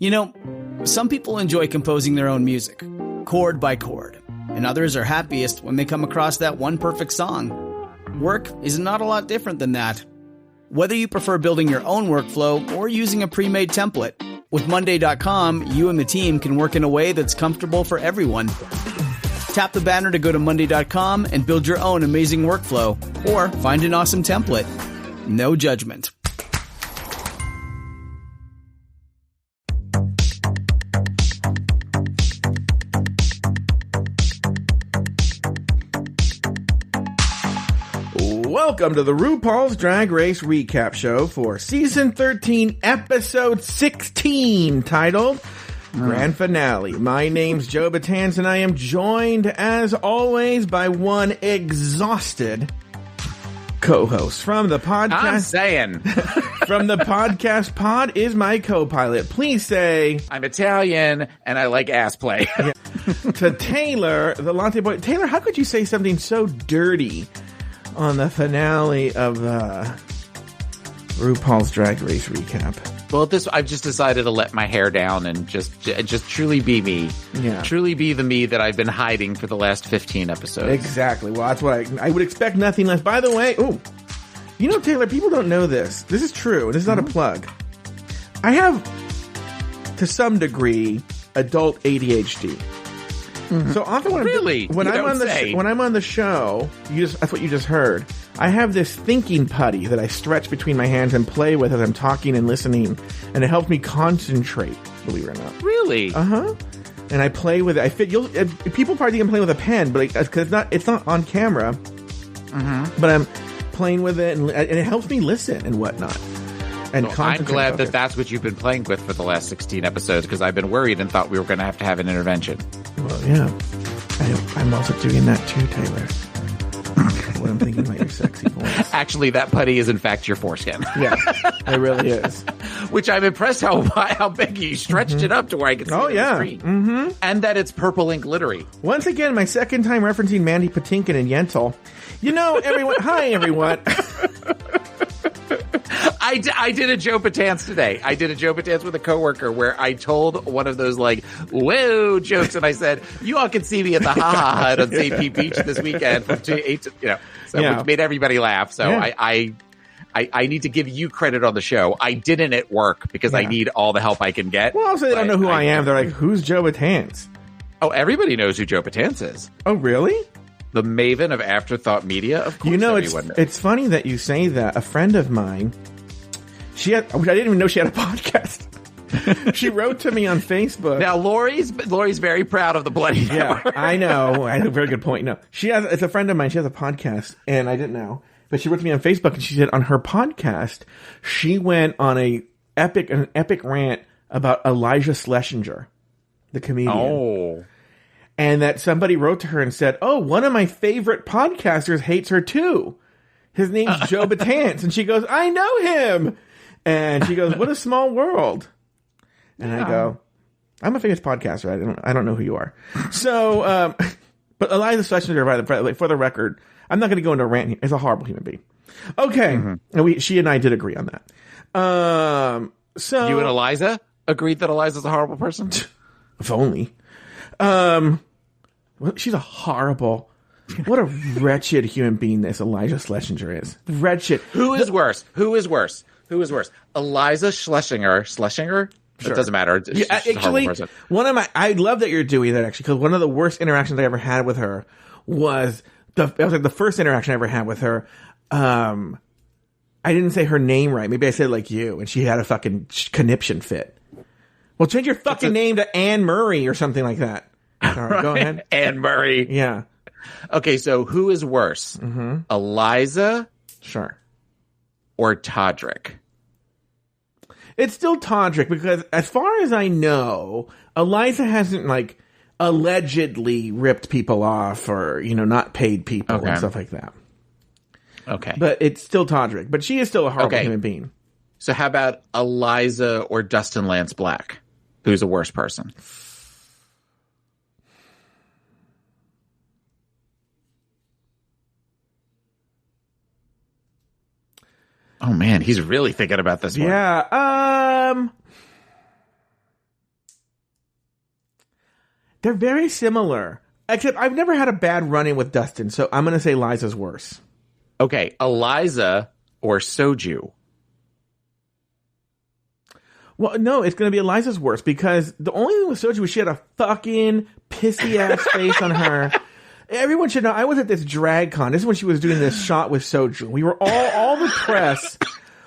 You know, some people enjoy composing their own music, chord by chord, and others are happiest when they come across that one perfect song. Work is not a lot different than that. Whether you prefer building your own workflow or using a pre-made template, with Monday.com, you and the team can work in a way that's comfortable for everyone. Tap the banner to go to Monday.com and build your own amazing workflow, or find an awesome template. No judgment. Welcome to the RuPaul's Drag Race recap show for season 13, episode 16, titled Grand Finale. My name's Joe Betance, and I am joined, as always, by one exhausted co-host from the podcast. I'm saying. From the podcast pod is my co-pilot. Please say... I'm Italian, and I like ass play. To Taylor, the Latte boy. Taylor, how could you say something so dirty on the finale of RuPaul's Drag Race recap? Well, I've just decided to let my hair down and just truly be me. Yeah. Truly be the me that I've been hiding for the last 15 episodes. Exactly. Well, that's what I would expect nothing less. By the way, you know, Taylor, people don't know this. This is true. This is not a plug. I have, to some degree, adult ADHD. So often when I'm on the show, that's what you just heard. I have this thinking putty that I stretch between my hands and play with as I'm talking and listening, and it helps me concentrate. Believe it or not. Really? And I play with it. People probably think I'm playing with a pen, but because it's not on camera. But I'm playing with it, and it helps me listen and whatnot. And I'm glad that that's what you've been playing with for the last 16 episodes, because I've been worried and thought we were going to have an intervention. Well, yeah. I'm also doing that too, Taylor. What I'm thinking about your sexy voice. Actually, that putty is in fact your foreskin. Yeah, it really is. Which I'm impressed how big you stretched it up to where I can see it on the screen. And that it's purple and glittery. Once again, my second time referencing Mandy Patinkin and Yentl. You know, everyone. Hi, everyone. I did a Joe Betance today. I did a Joe Betance with a coworker where I told one of those like, whoa jokes. And I said, you all can see me at the Ha-Ha Hut on St. Pete Beach this weekend from 8 to, which made everybody laugh. So I need to give you credit on the show. I didn't at work because I need all the help I can get. Well, also they don't know who I am. They're like, who's Joe Betance? Oh, everybody knows who Joe Betance is. Oh, really? The maven of Afterthought Media, of course. You know, it's funny that you say that. A friend of mine, which I didn't even know she had a podcast. She wrote to me on Facebook. Now, Lori's very proud of the Bloody Network. Yeah, I know. I have a very good point. No, it's a friend of mine. She has a podcast, and I didn't know. But she wrote to me on Facebook, and she said on her podcast, she went on an epic rant about Elijah Schlesinger, the comedian. Oh. And that somebody wrote to her and said, one of my favorite podcasters hates her too. His name's Joe Betance. And she goes, I know him. And she goes, what a small world. And I go, I'm a famous podcaster. I don't know who you are. So, but Elijah Schlesinger, for the record, I'm not going to go into a rant here. He's a horrible human being. Okay. And she and I did agree on that. So you and Eliza agreed that Eliza's a horrible person? If only. She's a horrible, what a wretched human being this Elijah Schlesinger is. Wretched. Who is worse? Eliza Schlesinger? Sure. It doesn't matter. Yeah, actually, I love that you're doing that, actually, because one of the worst interactions I ever had with her was the first interaction I ever had with her. I didn't say her name right. Maybe I said like you, and she had a fucking conniption fit. Well, change your fucking name to Anne Murray or something like that. All right, go ahead. Anne Murray. Yeah. Okay, so who is worse? Eliza? Sure. Or Todrick? It's still Todrick, because as far as I know, Eliza hasn't like allegedly ripped people off or, not paid people and stuff like that. Okay. But it's still Todrick. But she is still a horrible human being. So how about Eliza or Dustin Lance Black? Who's a worse person? Oh man, he's really thinking about this one. Yeah. They're very similar. Except I've never had a bad run-in with Dustin, so I'm going to say Liza's worse. Okay, Eliza or Soju? Well, no, it's going to be Eliza's worse because the only thing with Soju was she had a fucking pissy-ass face on her. Everyone should know, I was at this drag con. This is when she was doing this shot with Soju. We were all the press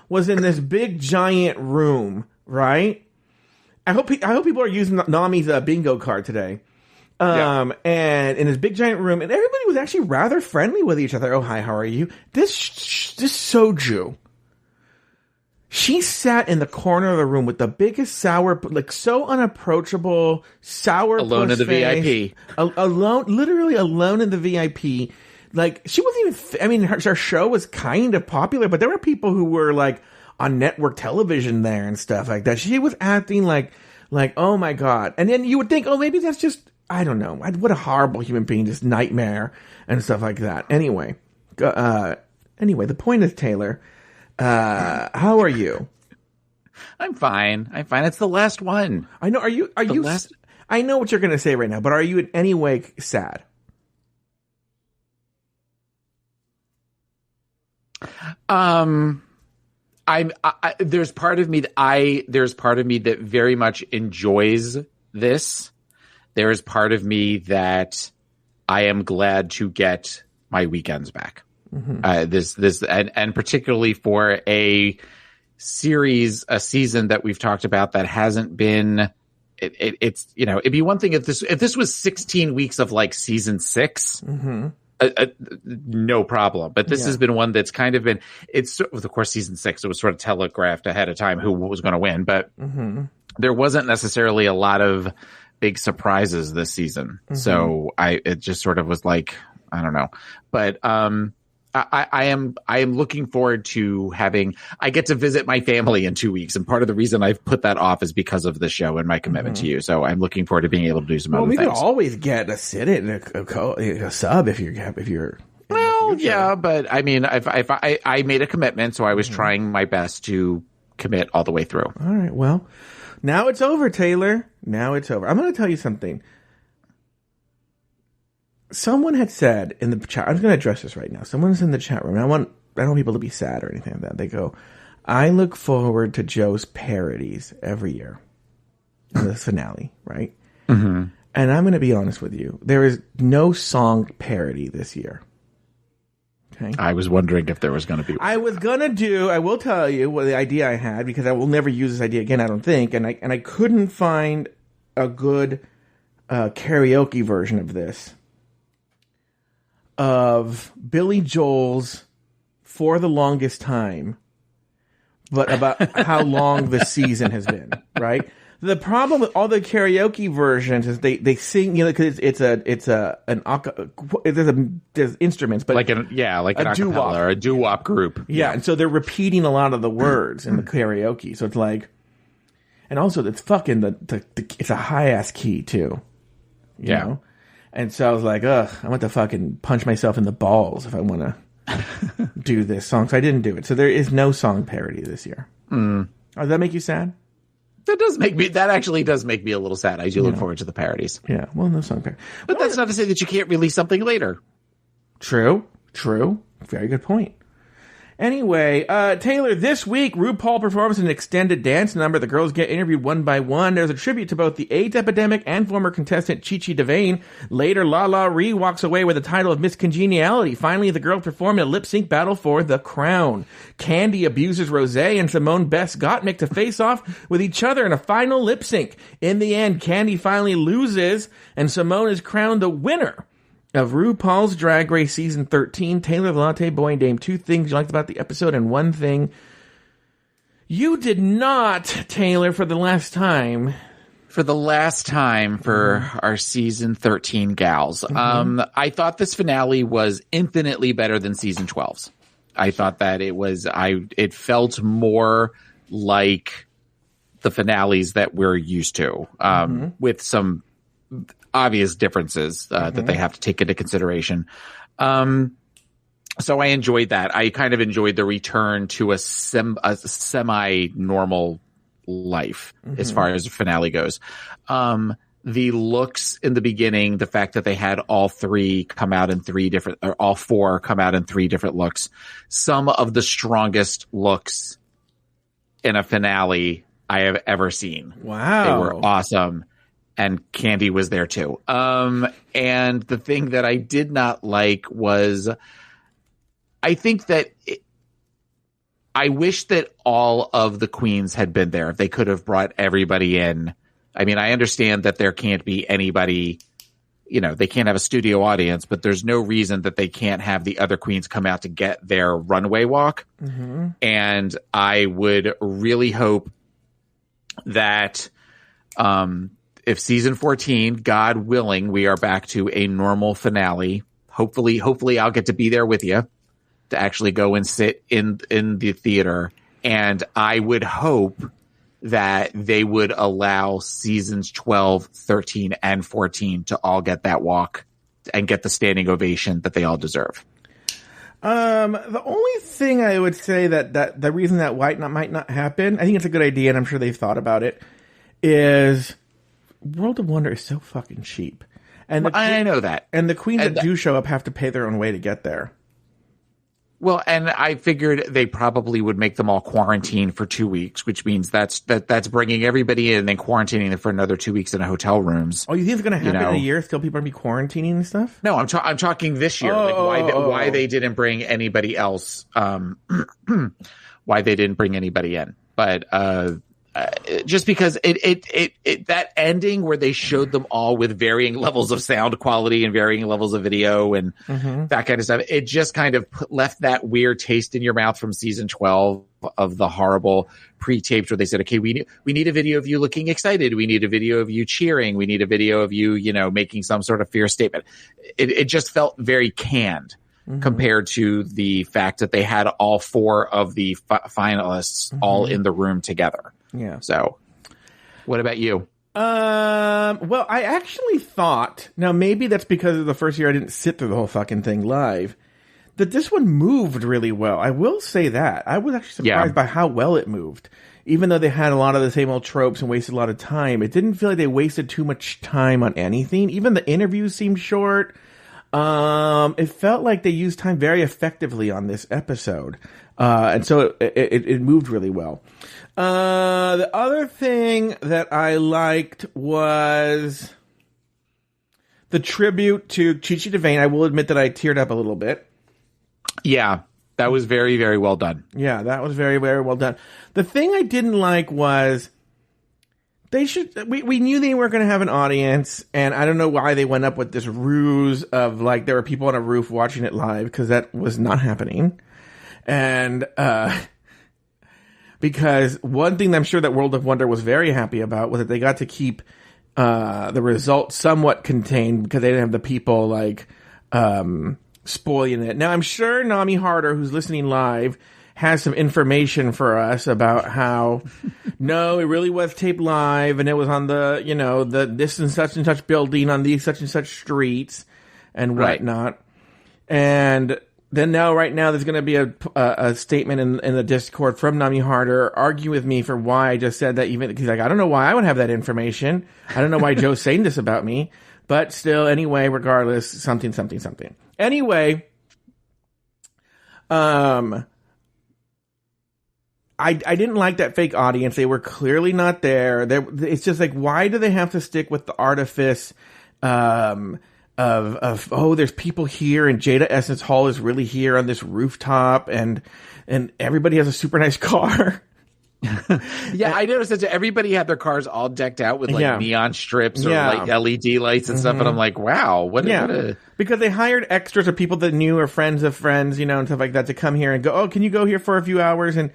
was in this big, giant room, right? I hope people are using Nami's bingo card today. And in this big giant room, and everybody was actually rather friendly with each other. Oh, hi, how are you? This Soju, she sat in the corner of the room with the biggest sour, like so unapproachable, sour alone in the face, VIP, alone, literally alone in the VIP. Like she wasn't even. I mean, her show was kind of popular, but there were people who were like on network television there and stuff like that. She was acting like oh my god, and then you would think, oh, maybe that's just. I don't know. What a horrible human being, just nightmare and stuff like that. Anyway, the point is, Taylor, how are you? I'm fine. It's the last one. I know. Are you? Last... I know what you're going to say right now, but are you in any way sad? There's part of me that very much enjoys this. There is part of me that I am glad to get my weekends back. Mm-hmm. And particularly for a season that we've talked about that hasn't been. It's it'd be one thing if this was 16 weeks of like season 6. Mm-hmm. No problem. But this has been one that's kind of been. It's of course season 6. It was sort of telegraphed ahead of time who was going to win, but there wasn't necessarily a lot of big surprises this season. Mm-hmm. So it just sort of was like, I don't know, but I am looking forward to I get to visit my family in 2 weeks. And part of the reason I've put that off is because of the show and my commitment to you. So I'm looking forward to being able to do some other things. Well, we could always get a sit-in, a sub if you're. Well, yeah, but I mean, if I made a commitment, so I was trying my best to commit all the way through. All right. Well, now it's over, Taylor. Now it's over. I'm going to tell you something. Someone had said in the chat, I'm just going to address this right now. Someone's in the chat room. I don't want people to be sad or anything like that. They go, I look forward to Joe's parodies every year in the finale, right? Mm-hmm. And I'm going to be honest with you. There is no song parody this year. Okay. I was wondering if there was going to be one. I will tell you what the idea I had, because I will never use this idea again, I don't think. And I couldn't find a good karaoke version of this. Of Billy Joel's For the Longest Time, but about how long the season has been, right? The problem with all the karaoke versions is they sing, because there's instruments, but like an acapella or a doo-wop group. Yeah, and so they're repeating a lot of the words in the karaoke. So it's like, and also it's fucking it's a high ass key too. You know? And so I was like, ugh, I want to fucking punch myself in the balls if I want to do this song. So I didn't do it. So there is no song parody this year. Mm. Oh, does that make you sad? That actually does make me a little sad. I do look forward to the parodies. Yeah, well, no song parody. But that's not to say that you can't release something later. True. Very good point. Anyway, Taylor, this week, RuPaul performs an extended dance number. The girls get interviewed one by one. There's a tribute to both the AIDS epidemic and former contestant Chi-Chi DeVayne. Later, La Ree walks away with the title of Miss Congeniality. Finally, the girls perform in a lip-sync battle for the crown. Candy abuses Rosé and Simone Best Gottmik to face off with each other in a final lip-sync. In the end, Candy finally loses, and Simone is crowned the winner of RuPaul's Drag Race Season 13. Taylor the Latte Boy, name 2 things you liked about the episode and 1 thing you did not, Taylor, for the last time for our Season 13 gals. Mm-hmm. I thought this finale was infinitely better than Season 12's. I thought that it felt more like the finales that we're used to, with some obvious differences that they have to take into consideration. So I enjoyed that. I kind of enjoyed the return to a semi-normal life as far as the finale goes. the looks in the beginning, the fact that they had all four come out in three different looks, some of the strongest looks in a finale I have ever seen. Wow. They were awesome. And Candy was there too. And the thing that I did not like was, I think that I wish that all of the queens had been there. If they could have brought everybody in. I mean, I understand that there can't be anybody, they can't have a studio audience, but there's no reason that they can't have the other queens come out to get their runway walk. Mm-hmm. And I would really hope that, if season 14, God willing, we are back to a normal finale. Hopefully I'll get to be there with you to actually go and sit in the theater. And I would hope that they would allow seasons 12, 13, and 14 to all get that walk and get the standing ovation that they all deserve. The only thing I would say that the reason that might not happen, I think it's a good idea, and I'm sure they've thought about it, is World of Wonder is so fucking cheap. And I know that. And the queens that do show up have to pay their own way to get there. Well, and I figured they probably would make them all quarantine for 2 weeks, which means that's bringing everybody in and then quarantining them for another 2 weeks in hotel rooms. Oh, you think it's going to happen in a year? Still people are going to be quarantining and stuff? No, I'm talking this year. Why they didn't bring anybody else? Why they didn't bring anybody in? But just because it that ending where they showed them all with varying levels of sound quality and varying levels of video and that kind of stuff, it just kind of left that weird taste in your mouth from season 12 of the horrible pre-tapes where they said, okay, we need a video of you looking excited. We need a video of you cheering. We need a video of you, making some sort of fear statement. It just felt very canned. Compared to the fact that they had all four of the finalists all in the room together. Yeah. So, what about you? Well, I actually thought, now maybe that's because of the first year I didn't sit through the whole fucking thing live, that this one moved really well. I will say that. I was actually surprised by how well it moved. Even though they had a lot of the same old tropes and wasted a lot of time, it didn't feel like they wasted too much time on anything. Even the interviews seemed short. It felt like they used time very effectively on this episode. And so it moved really well. The other thing that I liked was the tribute to Chi-Chi DeVayne. I will admit that I teared up a little bit. Yeah, that was very, very well done. Yeah, that was very, very well done. The thing I didn't like was we knew they weren't going to have an audience, and I don't know why they went up with this ruse of like there were people on a roof watching it live, because that was not happening. And because one thing I'm sure that World of Wonder was very happy about was that they got to keep the results somewhat contained because they didn't have the people like spoiling it. Now I'm sure Nami Harder, who's listening live, has some information for us about how no, it really was taped live and it was on the, the this and such building on these such and such streets and whatnot. Right. And then right now there's going to be a statement in the Discord from Nami Harder arguing with me for why I just said that, even because like, I don't know why I would have that information. I don't know why Joe's saying this about me, but still, anyway, regardless, something. Anyway, I didn't like that fake audience. They were clearly not there. It's just like, why do they have to stick with the artifice of there's people here and Jada Essence Hall is really here on this rooftop and everybody has a super nice car. Yeah, I noticed that everybody had their cars all decked out with like neon strips or like LED lights and stuff, and I'm like, wow, what because they hired extras or people that knew or friends of friends, and stuff like that to come here and go, oh, can you go here for a few hours? And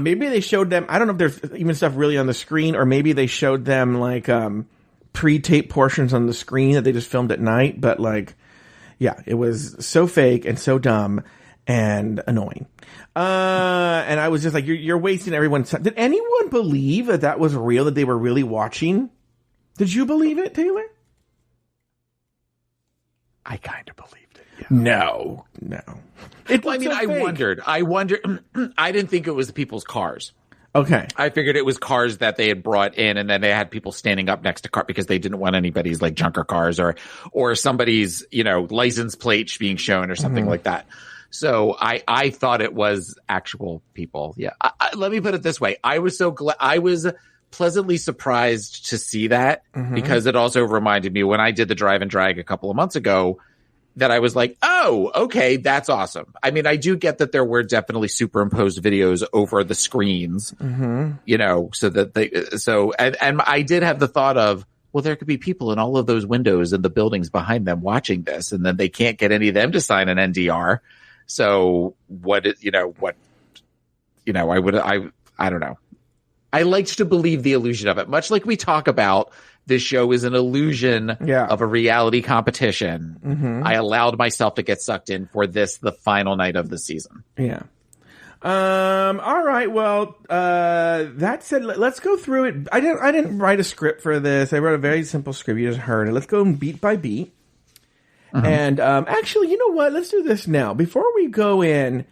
maybe they showed them, I don't know if there's even stuff really on the screen, or maybe they showed them like pre-tape portions on the screen that they just filmed at night, but like, yeah, it was so fake and so dumb and annoying. And I was just like, you're wasting everyone's time. Did anyone believe that was real, that they were really watching? Did you believe it, Taylor? I kind of believed it. Yeah. No. I wondered. I didn't think it was the people's cars. Okay. I figured it was cars that they had brought in, and then they had people standing up next to car because they didn't want anybody's like junker cars or somebody's, license plate being shown or something like that. So I thought it was actual people. Yeah. Let me put it this way. I was so glad. I was pleasantly surprised to see that because it also reminded me when I did the drive and drag a couple of months ago that I was like, oh, okay, that's awesome. I mean, I do get that there were definitely superimposed videos over the screens, so that and I did have the thought of, well, there could be people in all of those windows in the buildings behind them watching this, and then they can't get any of them to sign an NDR. So I don't know. I liked to believe the illusion of it, much like we talk about this show is an illusion of a reality competition. I allowed myself to get sucked in for this, the final night of the season. Yeah. All right. Well, that said, let's go through it. I didn't write a script for this. I wrote a very simple script. You just heard it. Let's go beat by beat. And, actually, you know what? Let's do this now. Before we go in,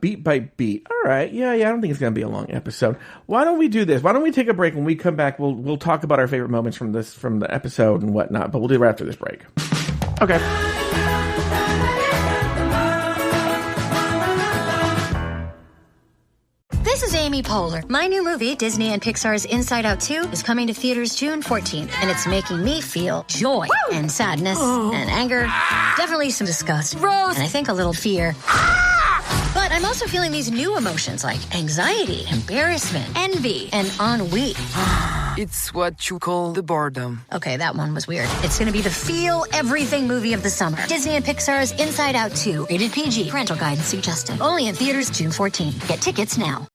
beat by beat. All right. Yeah. I don't think it's going to be a long episode. Why don't we do this? Why don't we take a break? When we come back, we'll talk about our favorite moments from the episode and whatnot, but we'll do it right after this break. Okay. This is Amy Poehler. My new movie, Disney and Pixar's Inside Out 2, is coming to theaters June 14th, and it's making me feel joy and sadness and anger, definitely some disgust, and I think a little fear. But I'm also feeling these new emotions like anxiety, embarrassment, envy, and ennui. It's what you call the boredom. Okay, that one was weird. It's going to be the feel everything movie of the summer. Disney and Pixar's Inside Out 2. Rated PG. Parental guidance suggested. Only in theaters June 14th. Get tickets now.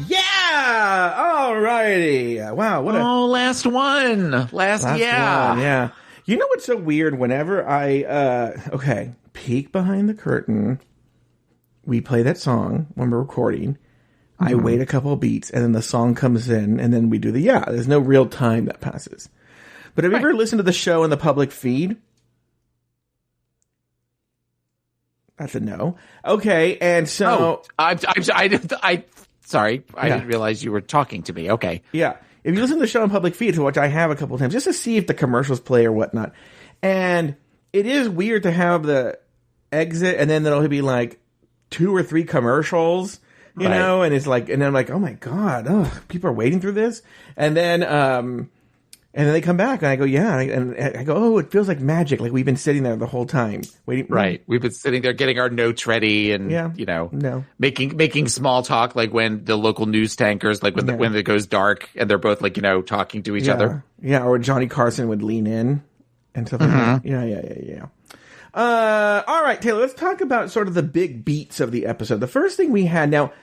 Yeah! Alrighty. Wow, what a... Oh, last one. Last one, yeah. You know what's so weird? Whenever I, peek behind the curtain, we play that song when we're recording. I wait a couple of beats, and then the song comes in, and then we do there's no real time that passes. But have you ever listened to the show in the public feed? That's a no. Okay, and so... Sorry, I didn't realize you were talking to me. Okay. Yeah. If you listen to the show on public feed, which I have a couple of times, just to see if the commercials play or whatnot. And it is weird to have the exit, and then there'll be like 2 or 3 commercials, you know, and it's like, and I'm like, oh my God, people are waiting through this. And then they come back, and I go, and I go, oh, it feels like magic. Like we've been sitting there the whole time waiting. Right. We've been sitting there getting our notes ready and, making small talk, like when the local news tankers, like when it goes dark and they're both like, talking to each other. Yeah. Or Johnny Carson would lean in and stuff like that. Yeah. All right, Taylor, let's talk about sort of the big beats of the episode. The first thing we had, now,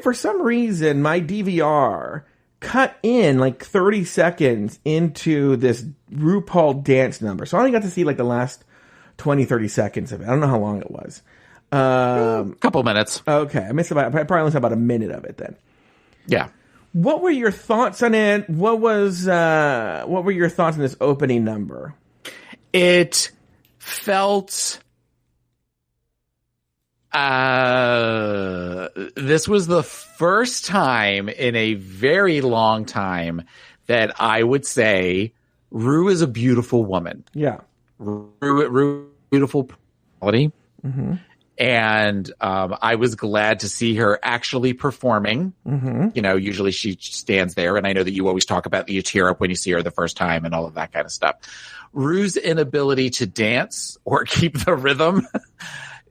for some reason, my DVR cut in like 30 seconds into this RuPaul dance number. So I only got to see like the last 20, 30 seconds of it. I don't know how long it was. Couple minutes. Okay. I probably missed about a minute of it then. Yeah. What were your thoughts on it? What were your thoughts on this opening number? It felt... this was the first time in a very long time that I would say Ru is a beautiful woman. Yeah. Ru beautiful quality. And I was glad to see her actually performing. Usually she stands there, and I know that you always talk about that you tear up when you see her the first time and all of that kind of stuff. Ru's inability to dance or keep the rhythm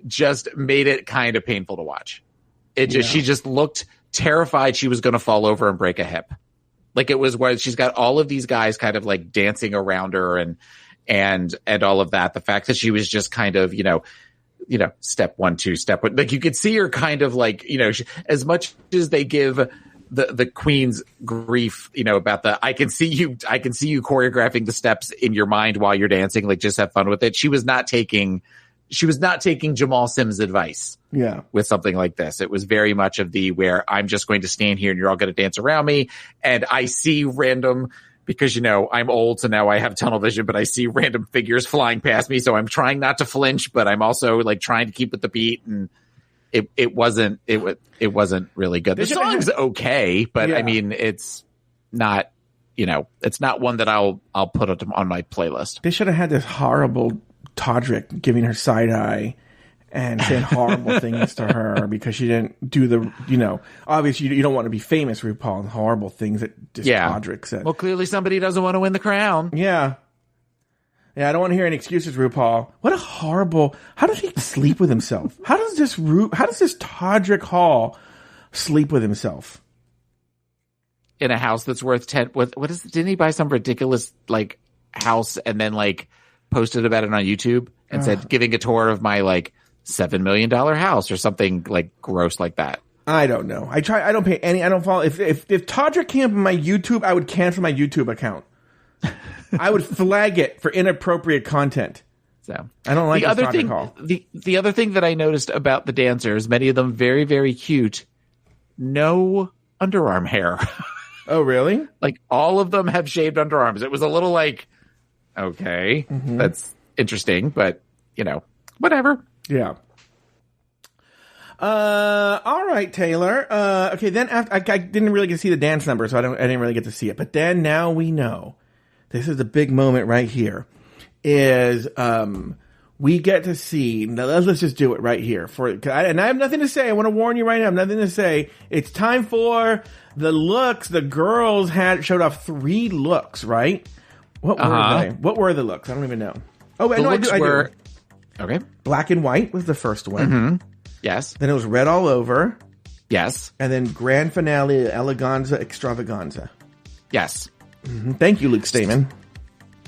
just made it kind of painful to watch. She just looked terrified she was going to fall over and break a hip. Like it was where she's got all of these guys kind of like dancing around her and all of that. The fact that she was just kind of, step 1, 2, step 1, like you could see her kind of like, as much as they give the queen's grief, about I can see you choreographing the steps in your mind while you're dancing, like just have fun with it. She was not taking Jamal Sims' advice with something like this. It was very much of where I'm just going to stand here and you're all going to dance around me. And I see random because, you know, I'm old, so now I have tunnel vision, but I see random figures flying past me. So I'm trying not to flinch, but I'm also like trying to keep with the beat. And it wasn't really good. The song's okay, but I mean, it's not, you know, it's not one that I'll put on my playlist. They should have had this horrible Todrick giving her side eye and saying horrible things to her because she didn't do the, you know, obviously you don't want to be famous, RuPaul, and horrible things that just Todrick said. Well, clearly somebody doesn't want to win the crown. Yeah. Yeah, I don't want to hear any excuses, RuPaul. What a horrible, how does he sleep with himself? How does this Todrick Hall sleep with himself? In a house that's worth 10, didn't he buy some ridiculous like house and then like posted about it on YouTube and said, giving a tour of my like $7 million house or something like gross like that. I don't know. I don't pay any, I don't follow. If Todrick came up on my YouTube, I would cancel my YouTube account. I would flag it for inappropriate content. So I don't like the other Todrick Hall. The other thing that I noticed about the dancers, many of them very, very cute, no underarm hair. Oh, really? Like all of them have shaved underarms. It was a little like, okay, that's interesting, but you know, whatever. Yeah. All right, Taylor. Okay, then after, I didn't really get to see the dance number, so I didn't really get to see it. But then now we know. This is the big moment right here. Is we get to see. Now let's just do it right here. And I have nothing to say. I want to warn you right now. I have nothing to say. It's time for the looks. The girls showed off 3 looks, right? What were they? What were the looks? I don't even know. Oh, wait, no, I do. Okay. Black and white was the first one. Mm-hmm. Yes. Then it was red all over. Yes. And then grand finale, eleganza, extravaganza. Yes. Mm-hmm. Thank you, Luke Stamen.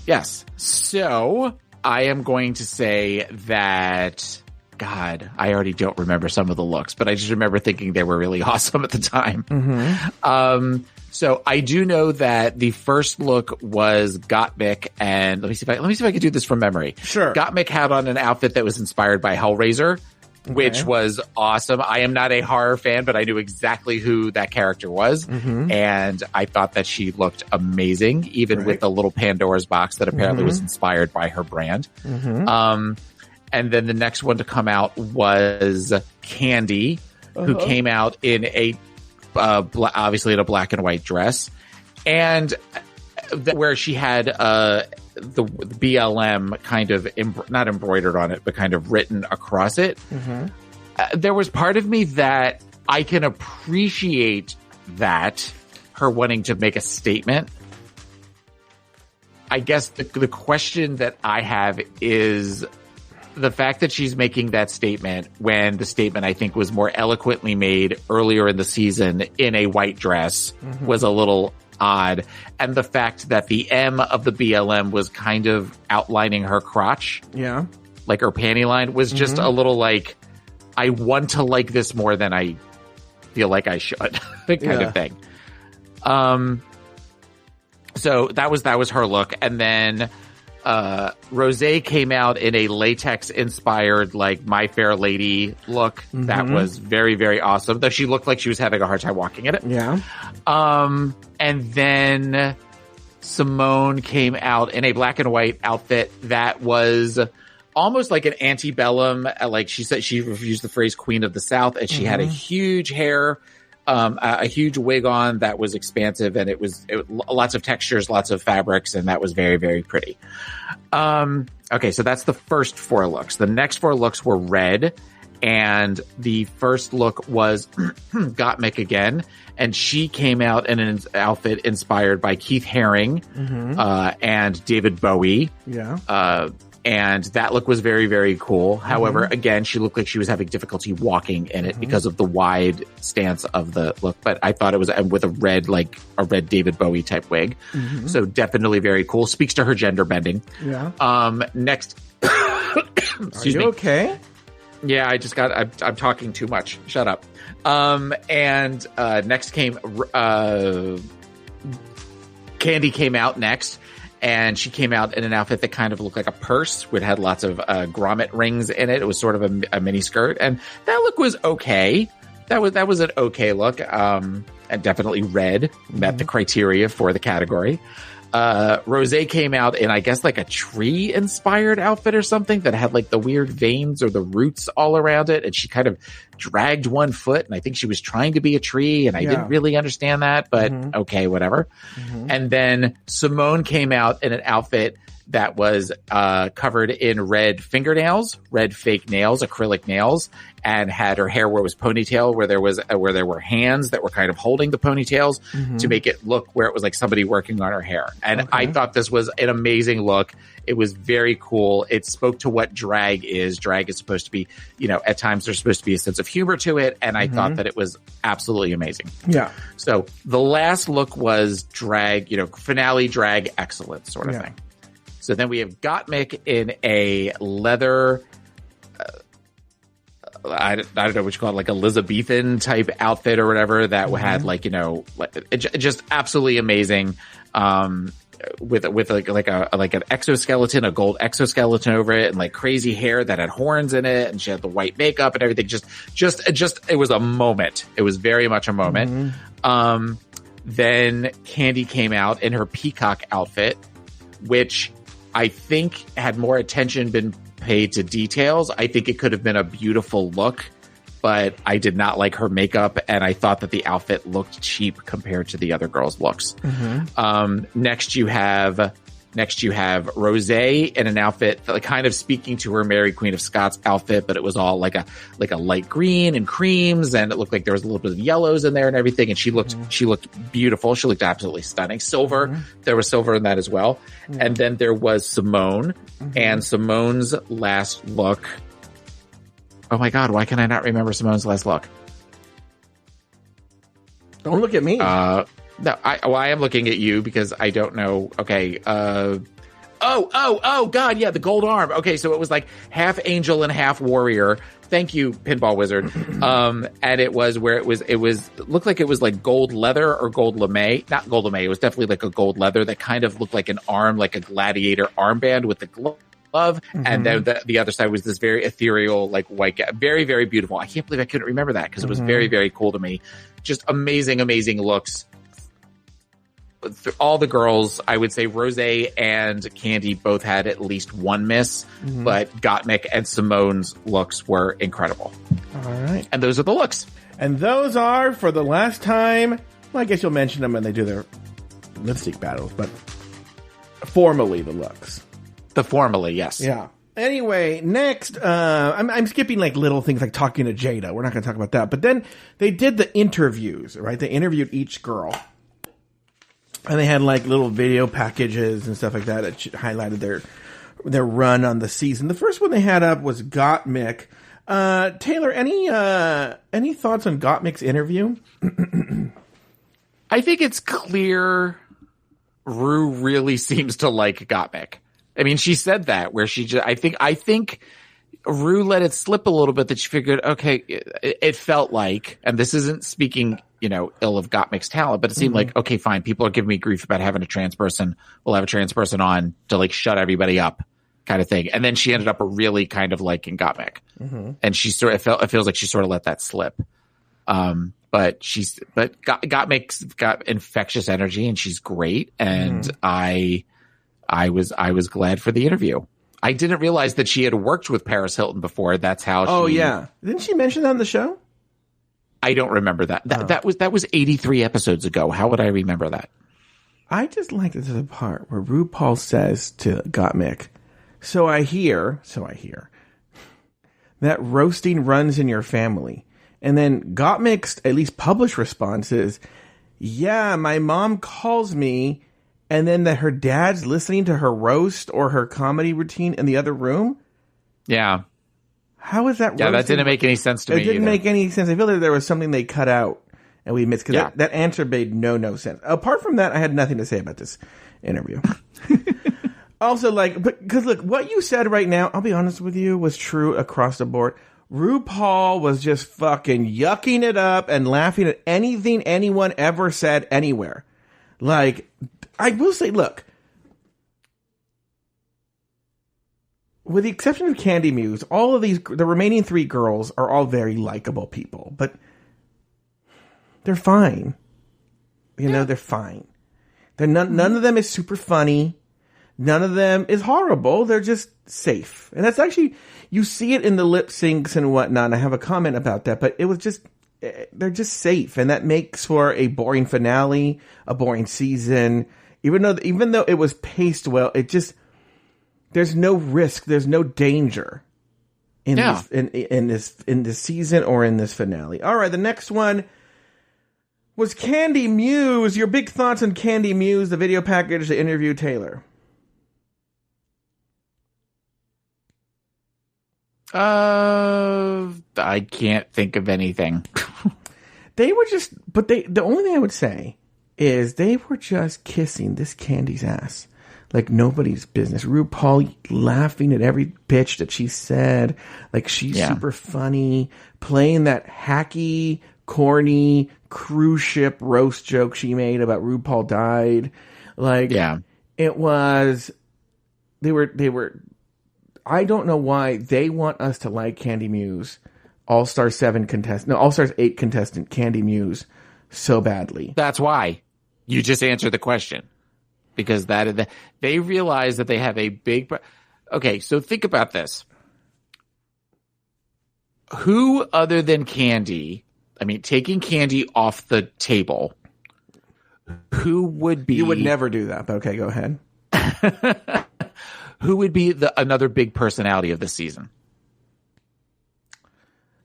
Yes. So I am going to say that, God, I already don't remember some of the looks, but I just remember thinking they were really awesome at the time. Mm-hmm. So I do know that the first look was Gottmik, and let me see if I can do this from memory. Sure. Gottmik had on an outfit that was inspired by Hellraiser, which was awesome. I am not a horror fan, but I knew exactly who that character was, and I thought that she looked amazing, even with the little Pandora's box that apparently was inspired by her brand. And then the next one to come out was Candy, who came out in a obviously in a black and white dress, and where she had the BLM kind of not embroidered on it, but kind of written across it. There was part of me that I can appreciate that, her wanting to make a statement. I guess the question that I have is the fact that she's making that statement when the statement I think was more eloquently made earlier in the season in a white dress was a little odd. And the fact that the M of the BLM was kind of outlining her crotch. Yeah. Like her panty line was just a little like, I want to like this more than I feel like I should kind of thing. So that was her look. And then Rosé came out in a latex inspired like My Fair Lady look that was very, very awesome, though she looked like she was having a hard time walking in it. Yeah. And then Simone came out in a black and white outfit that was almost like an antebellum, like she said, she used the phrase Queen of the South, and she had a huge hair, a huge wig on that was expansive, and it was lots of textures, lots of fabrics, and that was very, very pretty. Okay, so that's the first 4 looks. The next 4 looks were red, and the first look was Gottmik again, and she came out in an outfit inspired by Keith Haring and David Bowie. Yeah. And that look was very, very cool. However, again, she looked like she was having difficulty walking in it because of the wide stance of the look. But I thought it was with a red David Bowie type wig. So definitely very cool. Speaks to her gender bending. Yeah. Next. Excuse me. Okay? Yeah, I'm talking too much. Shut up. And next came, Candy came out next. And she came out in an outfit that kind of looked like a purse, which had lots of grommet rings in it. It was sort of a mini skirt, and that look was okay. That was an okay look, and definitely red met the criteria for the category. Rose came out in, I guess, like a tree inspired outfit or something that had like the weird veins or the roots all around it. And she kind of dragged one foot. And I think she was trying to be a tree. And I didn't really understand that, but okay, whatever. And then Simone came out in an outfit that was covered in red fingernails, red fake nails, acrylic nails, and had her hair where it was ponytail, where there were hands that were kind of holding the ponytails to make it look where it was like somebody working on her hair. And I thought this was an amazing look. It was very cool. It spoke to what drag is. Drag is supposed to be, at times there's supposed to be a sense of humor to it. And I thought that it was absolutely amazing. Yeah. So the last look was drag, finale drag excellence sort of thing. So then we have Gottmik in a leather, I don't know what you call it, like Elizabethan type outfit or whatever that had just absolutely amazing. With like an exoskeleton, a gold exoskeleton over it, and like crazy hair that had horns in it, and she had the white makeup and everything. Just it was a moment. It was very much a moment. Then Candy came out in her peacock outfit, which I think had more attention been paid to details. I think it could have been a beautiful look, but I did not like her makeup, and I thought that the outfit looked cheap compared to the other girls' looks. Next you have Rose in an outfit that, like, kind of speaking to her Mary Queen of Scots outfit, but it was all like a light green and creams, and it looked like there was a little bit of yellows in there and everything. And she looked beautiful. She looked absolutely stunning. Silver, there was silver in that as well. And then there was Simone, and Simone's last look. Oh my God, why can I not remember Simone's last look? Don't look at me. No, I am looking at you because I don't know. Okay. Oh God. Yeah. The gold arm. Okay. So it was like half angel and half warrior. Thank you, Pinball Wizard. And it was where it looked like it was like gold leather or gold lame. Not gold lame. It was definitely like a gold leather that kind of looked like an arm, like a gladiator armband with the glove. And then the other side was this very ethereal, like white guy. Very, very beautiful. I can't believe I couldn't remember that because it was very, very cool to me. Just amazing, amazing looks. All the girls, I would say Rose and Candy both had at least one miss, but Gottmik and Simone's looks were incredible. All right. And those are the looks. And those are, for the last time, well, I guess you'll mention them when they do their lip sync battles, but formally the looks. The formally, yes. Yeah. Anyway, next, I'm skipping like little things like talking to Jada. We're not going to talk about that. But then they did the interviews, right? They interviewed each girl. And they had like little video packages and stuff like that highlighted their run on the season. The first one they had up was Gottmik. Taylor, any thoughts on Gottmik's interview? I think it's clear Rue really seems to like Gottmik. I mean, she said that where she just, I think Rue let it slip a little bit that she figured, okay, it felt like, and this isn't speaking, ill of Gottmik's talent, but it seemed like, okay, fine. People are giving me grief about having a trans person. We'll have a trans person on to like shut everybody up kind of thing. And then she ended up really kind of liking Gottmik. And she it feels like she sort of let that slip. But Gottmik's got infectious energy and she's great. And I was glad for the interview. I didn't realize that she had worked with Paris Hilton before. That's how she... Oh, yeah. Didn't she mention that on the show? I don't remember that. That was 83 episodes ago. How would I remember that? I just liked it to the part where RuPaul says to Gottmik, so I hear that roasting runs in your family. And then Gottmik's, at least published response is, yeah, my mom calls me, and then that her dad's listening to her roast or her comedy routine in the other room? Yeah. How is that roasting? Yeah, that didn't make any sense to me. It didn't make any sense. I feel like there was something they cut out and we missed, because that answer made no sense. Apart from that, I had nothing to say about this interview. Also, because look, what you said right now, I'll be honest with you, was true across the board. RuPaul was just fucking yucking it up and laughing at anything anyone ever said anywhere. Like, I will say, look, with the exception of Candy Muse, all of the remaining three girls are all very likable people, but they're fine. They're fine. None of them is super funny. None of them is horrible. They're just safe. And that's actually, you see it in the lip syncs and whatnot. And I have a comment about that, but it was just, they're just safe. And that makes for a boring finale, a boring season. Even though it was paced well, it just, there's no risk. There's no danger in this season or in this finale. All right. The next one was Candy Muse. Your big thoughts on Candy Muse, the video package, the interview, Taylor. I can't think of anything. They were just, the only thing I would say is they were just kissing this Candy's ass like nobody's business. RuPaul laughing at every bitch that she said, like she's super funny, playing that hacky, corny cruise ship roast joke she made about RuPaul died. Like, it was, they were, I don't know why they want us to like Candy Muse, All-Stars 8 contestant Candy Muse so badly. That's why. You just answered the question. Because they realize that they have a big... Okay, so think about this. Who other than Candy, I mean, taking Candy off the table, who would be... You would never do that, but okay, go ahead. Who would be another big personality of this season?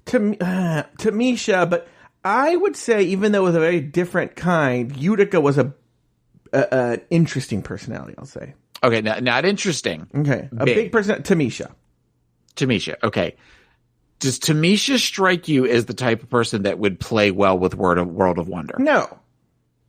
Tamisha, but I would say, even though it was a very different kind, Utica was an interesting personality, I'll say. Okay, not interesting. Okay, a big person. Tamisha, okay. Does Tamisha strike you as the type of person that would play well with World of Wonder?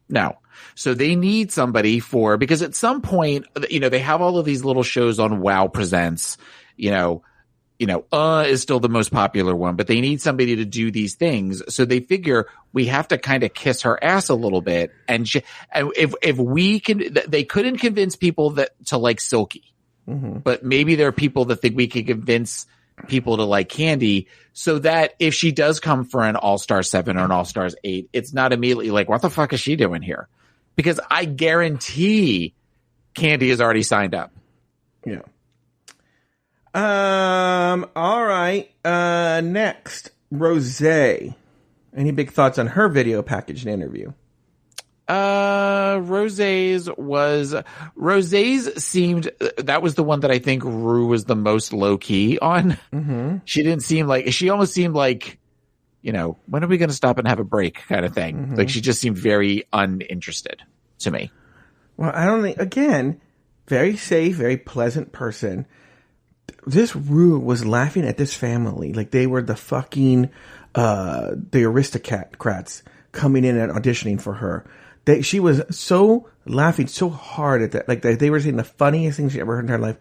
No. So they need somebody because at some point, they have all of these little shows on WoW Presents, is still the most popular one, but they need somebody to do these things. So they figure we have to kind of kiss her ass a little bit. And if we can, they couldn't convince people to like Silky, but maybe there are people that think we can convince people to like Candy, so that if she does come for an All-Star 7 or an All-Stars 8, it's not immediately like, what the fuck is she doing here? Because I guarantee Candy is already signed up. Yeah. All right. Next, Rosé. Any big thoughts on her video package and interview? Rosé's seemed, that was the one that I think Rue was the most low key on. Mm-hmm. She almost seemed like, when are we going to stop and have a break kind of thing? Mm-hmm. Like she just seemed very uninterested to me. Well, I don't think, again, very safe, very pleasant person. This Rue was laughing at this family like they were the fucking, the aristocrats coming in and auditioning for her. She was so laughing so hard at that. Like they were saying the funniest things she ever heard in her life.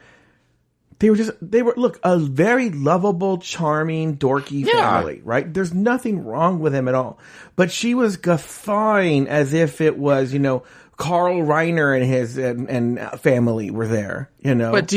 They were look, a very lovable, charming, dorky family, right? There's nothing wrong with them at all. But she was guffawing as if it was, Carl Reiner and his and family were there, But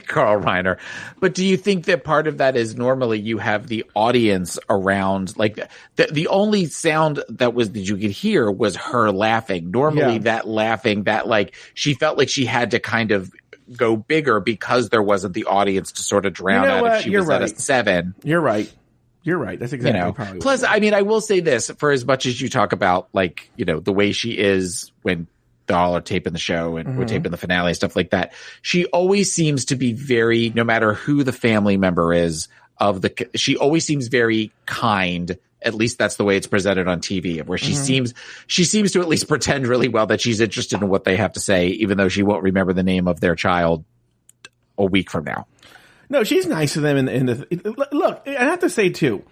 Carl Reiner. But do you think that part of that is normally you have the audience around, like the only sound that you could hear was her laughing. Normally that laughing, that like she felt like she had to kind of go bigger because there wasn't the audience to sort of drown out if she was at a 7. You're right. That's exactly probably. Plus, I mean, I will say this, for as much as you talk about like, the way she is when y'all are taping the show and we're taping the finale and stuff like that, she always seems to be very, no matter who the family member is she always seems very kind. At least that's the way it's presented on TV, where she seems to at least pretend really well that she's interested in what they have to say, even though she won't remember the name of their child a week from now. No, she's nice to them. Look, I have to say too,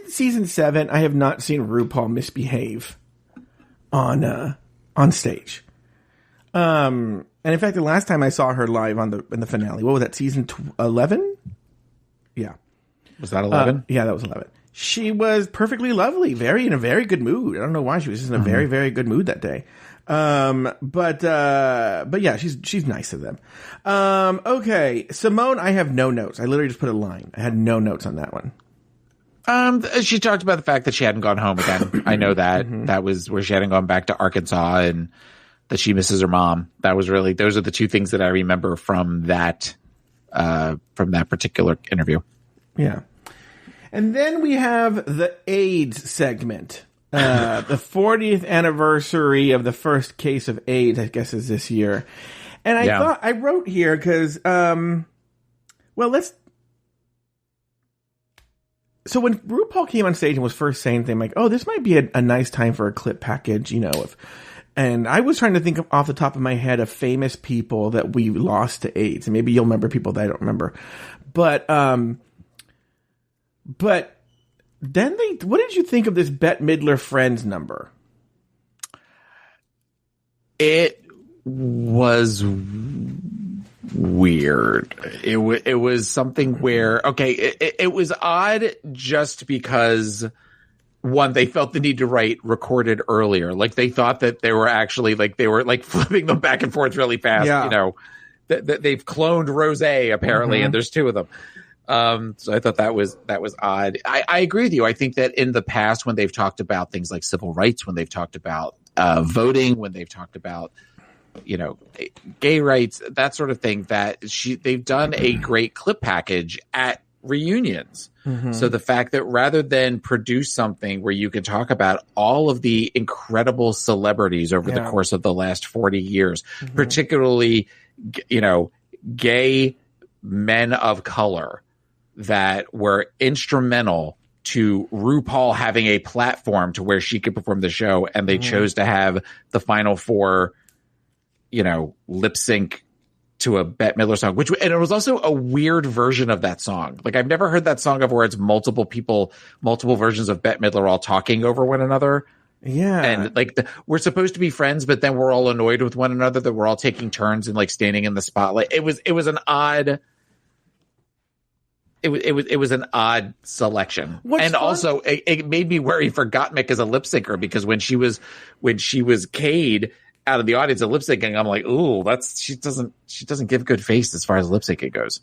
season 7, I have not seen RuPaul misbehave on stage. And in fact, the last time I saw her live in the finale, what was that, season 11? Yeah. Was that 11? Yeah, that was 11. She was perfectly lovely, in a very good mood. I don't know why she was just in a very, very good mood that day. But yeah, she's nice to them. Okay. Simone, I have no notes. I literally just put a line. I had no notes on that one. She talked about the fact that she hadn't gone home again. I know that. That was where she hadn't gone back to Arkansas, and that she misses her mom. Those are the two things that I remember from that particular interview. Yeah. And then we have the AIDS segment. The 40th anniversary of the first case of AIDS, I guess, is this year. And I thought I wrote here because, so when RuPaul came on stage and was first saying things like, oh, this might be a nice time for a clip package, and I was trying to think off the top of my head of famous people that we lost to AIDS. And maybe you'll remember people that I don't remember. But then what did you think of this Bette Midler Friends number? It was weird. It was something where, it was odd just because, one, they felt the need to write recorded earlier. Like they thought that they were actually flipping them back and forth really fast. Yeah. They've cloned Rosé apparently, and there's two of them. So I thought that was odd. I agree with you. I think that in the past, when they've talked about things like civil rights, when they've talked about voting, when they've talked about gay rights, that sort of thing, they've done a great clip package at reunions. Mm-hmm. So the fact that rather than produce something where you can talk about all of the incredible celebrities over the course of the last 40 years, particularly, gay men of color that were instrumental to RuPaul having a platform to where she could perform the show, and they chose to have the final four, lip sync to a Bette Midler song, and it was also a weird version of that song. Like I've never heard that song of where it's multiple people, multiple versions of Bette Midler all talking over one another. Yeah. And we're supposed to be friends, but then we're all annoyed with one another that we're all taking turns and standing in the spotlight. It was an odd, it was an odd selection. Also it made me worry for Gottmik as a lip syncer, because when she was Cade out of the audience of lip syncing, I'm like, ooh, she doesn't give good face as far as lip syncing goes.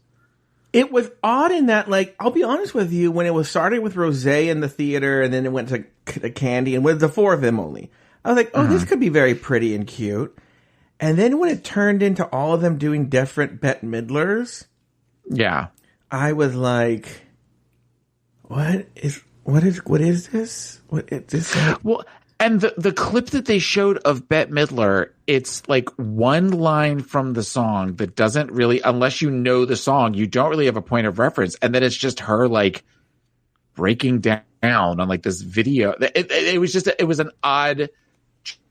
It was odd in that, I'll be honest with you, when it was started with Rosé in the theater and then it went to Candy and with the four of them only, I was like, oh, this could be very pretty and cute. And then when it turned into all of them doing different Bette Midlers, I was like, what is this? What is this? Well, and the clip that they showed of Bette Midler, it's one line from the song that doesn't really, unless you know the song, you don't really have a point of reference. And then it's just her breaking down on this video. It was an odd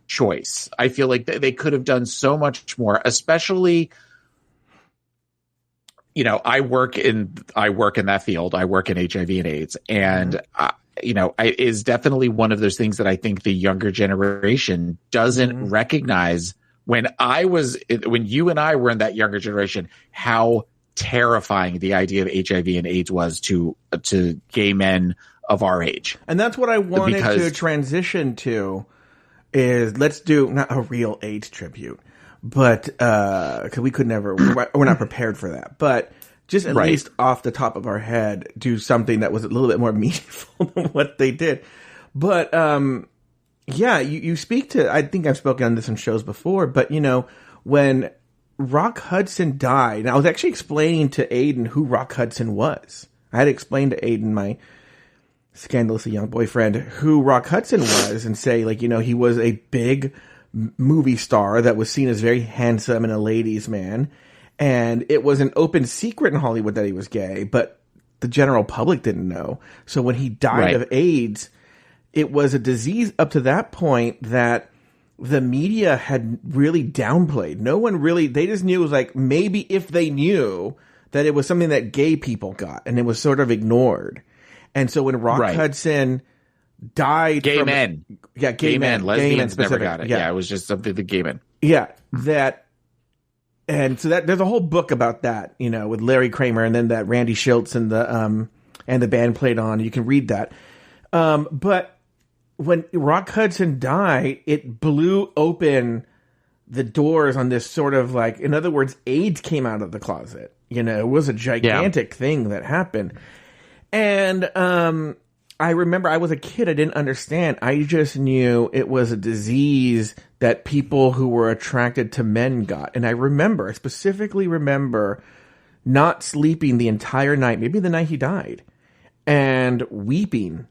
choice. I feel like they could have done so much more, especially, I work in that field. I work in HIV and AIDS, and is definitely one of those things that I think the younger generation doesn't recognize. When you and I were in that younger generation, how terrifying the idea of HIV and AIDS was to gay men of our age. And that's what I wanted to transition to, is let's do not a real AIDS tribute, but because we're not prepared for that, but just at least off the top of our head, do something that was a little bit more meaningful than what they did. But you speak to, I think I've spoken on this on shows before, but when Rock Hudson died, and I was actually explaining to Aiden who Rock Hudson was. I had to explain to Aiden, my scandalously young boyfriend, who Rock Hudson was, and say, he was a big movie star that was seen as very handsome and a ladies' man. And it was an open secret in Hollywood that he was gay, but the general public didn't know. So when he died of AIDS, it was a disease up to that point that the media had really downplayed. No one really, they just knew it was maybe if they knew that it was something that gay people got, and it was sort of ignored. And so when Rock Hudson died, gay men, lesbians never got it. Yeah, it was just something the gay men. Yeah, and so there's a whole book about that, with Larry Kramer, and then that Randy Schultz and the band played on. You can read that. But when Rock Hudson died, it blew open the doors on this sort of in other words, AIDS came out of the closet. It was a gigantic thing that happened. And I remember I was a kid. I didn't understand. I just knew it was a disease that people who were attracted to men got. And I specifically remember not sleeping the entire night, maybe the night he died, and weeping,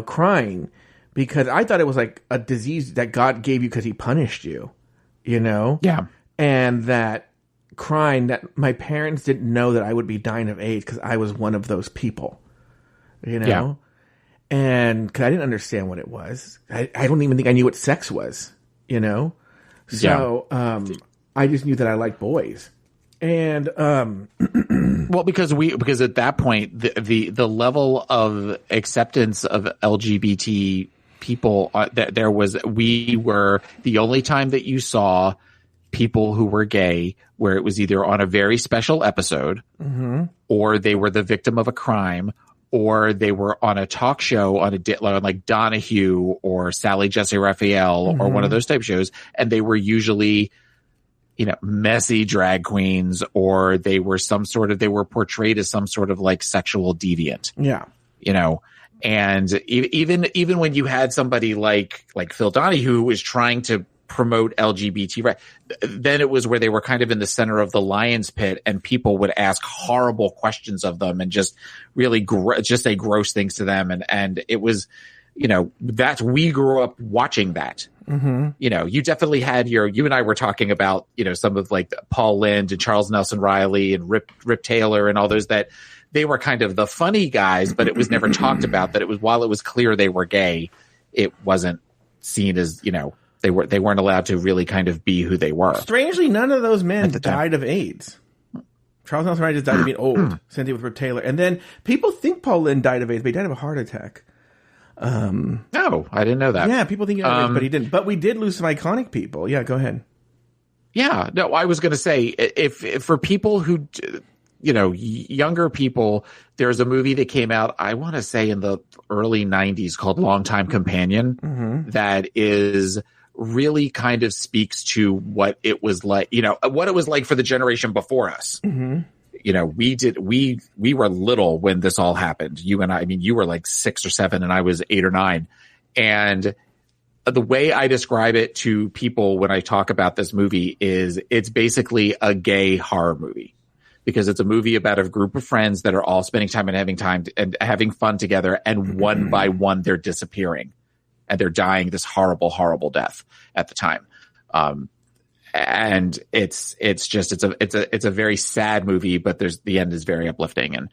crying, because I thought it was like a disease that God gave you because he punished you, Yeah. And that crying, that my parents didn't know that I would be dying of AIDS because I was one of those people. Yeah. And because I didn't understand what it was. I don't even think I knew what sex was, So I just knew that I liked boys. And well, because at that point the level of acceptance of LGBT people we were the only time that you saw people who were gay where it was either on a very special episode, or they were the victim of a crime, or they were on a talk show on like Donahue or Sally Jesse Raphael or one of those type shows, and they were usually messy drag queens, or they were portrayed as some sort of like sexual deviant. Yeah. And even when you had somebody like Phil Donahue who was trying to promote LGBT, right, then it was where they were kind of in the center of the lion's pit, and people would ask horrible questions of them and just really just say gross things to them. And it was, that we grew up watching that. You definitely had you and I were talking about, some of like Paul Lynde and Charles Nelson Riley and Rip Taylor and all those, that they were kind of the funny guys, but it was never talked about that while it was clear they were gay, it wasn't seen as, they weren't allowed to really kind of be who they were. Strangely, none of those men died of AIDS. Charles Nelson Riley just died of being old. Same thing with Rip Taylor. And then people think Paul Lynde died of AIDS, but he died of a heart attack. No, I didn't know that. Yeah, people think he died of AIDS, but he didn't. But we did lose some iconic people. Yeah, go ahead. Yeah, no, I was going to say, if for people who, younger people, there's a movie that came out, I want to say in the early 90s called Longtime Companion, that is really kind of speaks to what it was like, what it was like for the generation before us. We were little when this all happened. You and I mean, you were like 6 or 7 and I was 8 or 9. And the way I describe it to people when I talk about this movie is it's basically a gay horror movie, because it's a movie about a group of friends that are all spending time and having fun together. And one by one, they're disappearing and they're dying this horrible, horrible death at the time. And it's a very sad movie, but the end is very uplifting. And,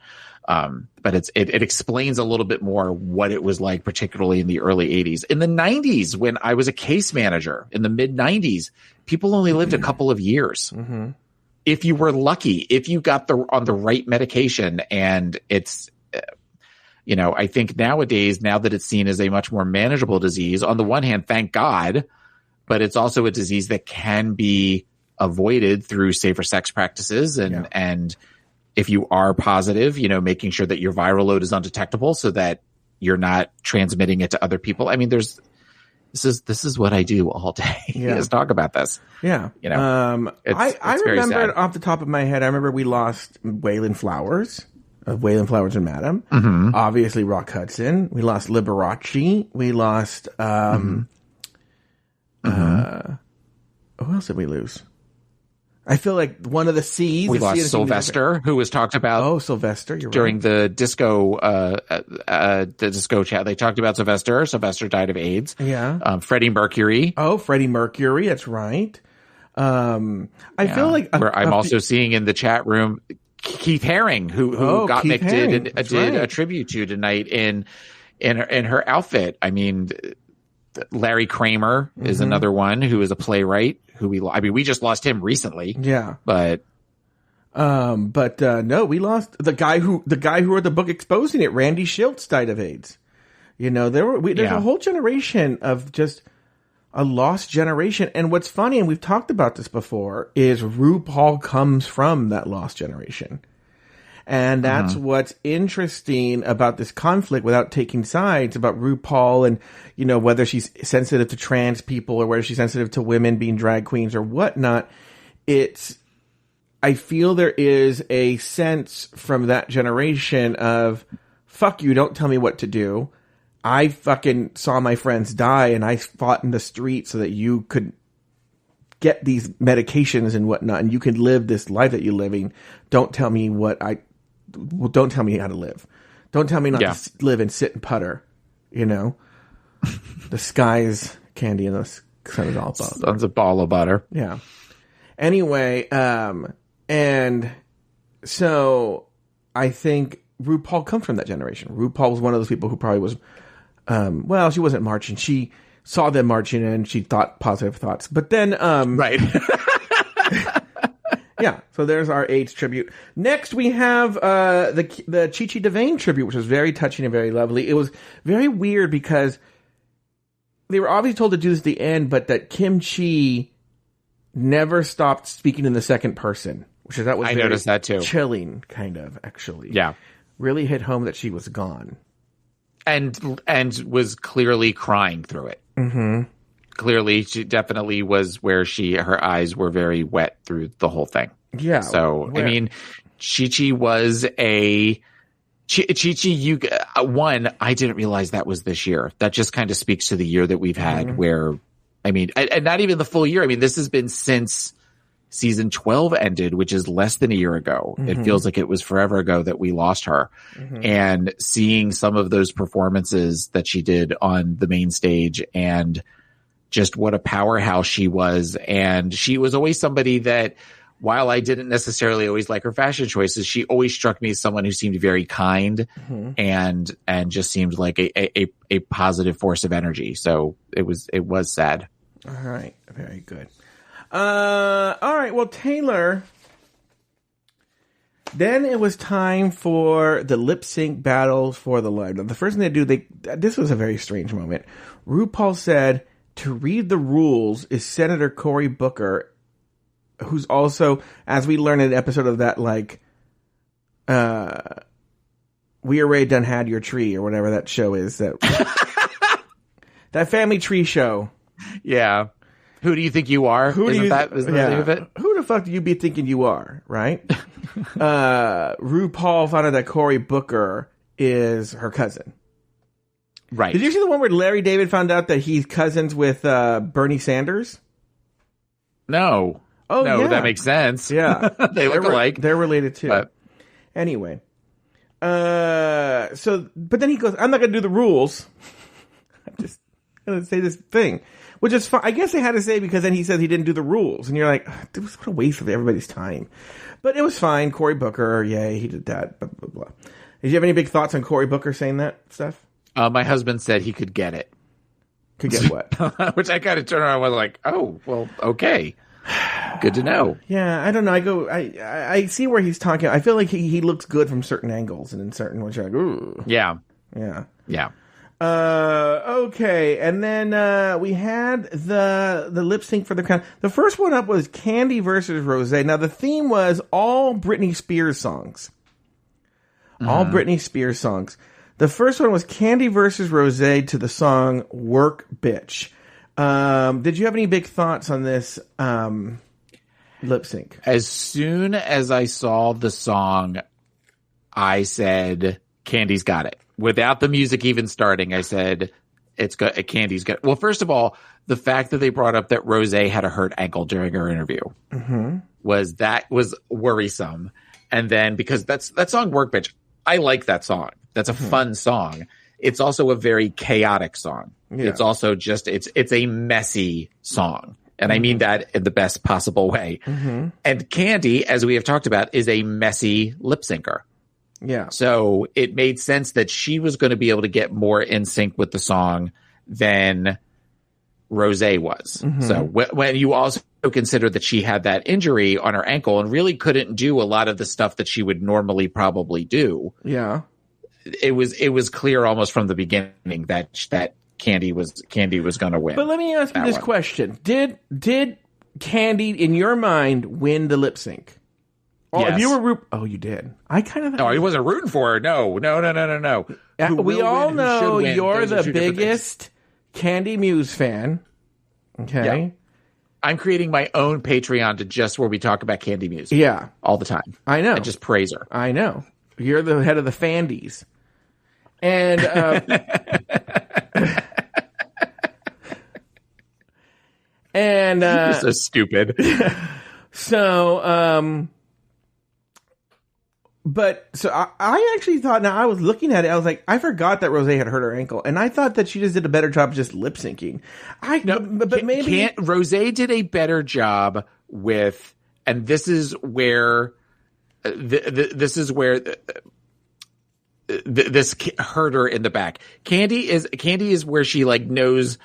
but it explains a little bit more what it was like, particularly in the early 80s. In the 90s, when I was a case manager in the mid 90s, people only lived a couple of years. If you were lucky, if you got on the right medication. And it's, I think nowadays, now that it's seen as a much more manageable disease, on the one hand, thank God, but it's also a disease that can be avoided through safer sex practices. And if you are positive, making sure that your viral load is undetectable so that you're not transmitting it to other people. I mean, this is what I do all day is talk about this. Yeah. I remember off the top of my head, I remember we lost Waylon Flowers of Waylon Flowers and Madam. Obviously Rock Hudson. We lost Liberace. We lost, who else did we lose? I feel like one of the C's. We lost Sylvester, who was talked about. Oh, Sylvester, you're during right. the disco chat. They talked about Sylvester. Sylvester died of AIDS. Yeah. Freddie Mercury. Oh, Freddie Mercury. That's right. I feel like I'm also seeing in the chat room Keith Haring, who Gottmik did a tribute to tonight in her outfit. I mean, Larry Kramer is another one who is a playwright who we just lost him recently. Yeah. But no, we lost the guy who wrote the book exposing it. Randy Shilts died of AIDS. There's a whole generation of just a lost generation. And what's funny, and we've talked about this before, is RuPaul comes from that lost generation. And that's what's interesting about this conflict, without taking sides, about RuPaul and, whether she's sensitive to trans people or whether she's sensitive to women being drag queens or whatnot. I feel there is a sense from that generation of fuck you, don't tell me what to do. I fucking saw my friends die, and I fought in the street so that you could get these medications and whatnot, and you could live this life that you're living. Don't tell me don't tell me how to live. Don't tell me not to live and sit and putter. You know, the sky's candy and the sun is all butter. Sun's a ball of butter. Yeah. Anyway, and so I think RuPaul comes from that generation. RuPaul was one of those people who probably was, she wasn't marching. She saw them marching and she thought positive thoughts. But then, right. yeah. So there's our AIDS tribute. Next, we have the Chi Chi DeVayne tribute, which was very touching and very lovely. It was very weird because they were obviously told to do this at the end, but that Kim Chi never stopped speaking in the second person, which I thought was noticed that too. Chilling, kind of, actually. Yeah. Really hit home that she was gone. And was clearly crying through it. Mm-hmm. Clearly, she definitely was where her eyes were very wet through the whole thing. Yeah. So, I mean, Chi-Chi was Chi-Chi, I didn't realize that was this year. That just kind of speaks to the year that we've had where, I mean, and not even the full year. I mean, this has been since season 12 ended, which is less than a year ago. Mm-hmm. It feels like it was forever ago that we lost her. Mm-hmm. And seeing some of those performances that she did on the main stage and just what a powerhouse she was. And she was always somebody that, while I didn't necessarily always like her fashion choices, she always struck me as someone who seemed very kind and just seemed like a positive force of energy. So it was sad. All right. Very good. All right. Well, Taylor, then it was time for the lip sync battles for the live. Now, the first thing they do, this was a very strange moment. RuPaul said to read the rules is Senator Cory Booker, who's also, as we learned in an episode of that, like, We Already Done Had Your Tree, or whatever that show is, that family tree show. Yeah. Who do you think you are? Isn't that the name of it? Who the fuck do you be thinking you are, right? RuPaul found out that Cory Booker is her cousin. Right. Did you see the one where Larry David found out that he's cousins with Bernie Sanders? No. Oh, no, yeah. that makes sense. Yeah. They look alike. They're related too. But. Anyway. But then he goes, I'm not going to do the rules. I'm just going to say this thing. Which is fine. I guess they had to say because then he said he didn't do the rules. And you're like, what a waste of everybody's time. But it was fine. Cory Booker, yay, he did that. Blah, blah, blah. Did you have any big thoughts on Cory Booker saying that stuff? My husband said he could get it. Could get what? Which I kind of turned around and was like, oh, well, okay. Good to know. Yeah, I don't know. I see where he's talking. I feel like he looks good from certain angles and in certain ones you're like, ooh. Yeah. Yeah. Yeah. Okay, and then we had the lip sync for the crown. The first one up was Candy versus Rosé. Now the theme was all Britney Spears songs. All Britney Spears songs. The first one was Candy versus Rosé to the song Work Bitch. Did you have any big thoughts on this lip sync? As soon as I saw the song, I said, Candy's got it. Without the music even starting, I said, Candy's got it. Well, first of all, the fact that they brought up that Rosé had a hurt ankle during her interview was worrisome. And then because that song Work Bitch, I like that song. That's a fun song. It's also a very chaotic song. Yeah. It's also just, it's a messy song. And I mean that in the best possible way. And Candy, as we have talked about, is a messy lip syncer. Yeah. So it made sense that she was going to be able to get more in sync with the song than Rosé was. So when you also consider that she had that injury on her ankle and really couldn't do a lot of the stuff that she would normally probably do. Yeah. It was clear almost from the beginning that Candy was going to win. But let me ask you this question. Did Candy, in your mind, win the lip sync? Yes. If you were you did. I kind of. No, I wasn't rooting for her. No. We all know you're the biggest Candy Muse fan. Okay. Yeah. I'm creating my own Patreon where we talk about Candy Muse. Yeah. All the time. I know. And just praise her. I know. You're the head of the Fandies. And You're so stupid. So I actually thought, now I was looking at it, I was like, I forgot that Rosé had hurt her ankle, and I thought that she just did a better job just lip syncing. Rosé did a better job with, and this is where this hurt her in the back. Candy is where she like knows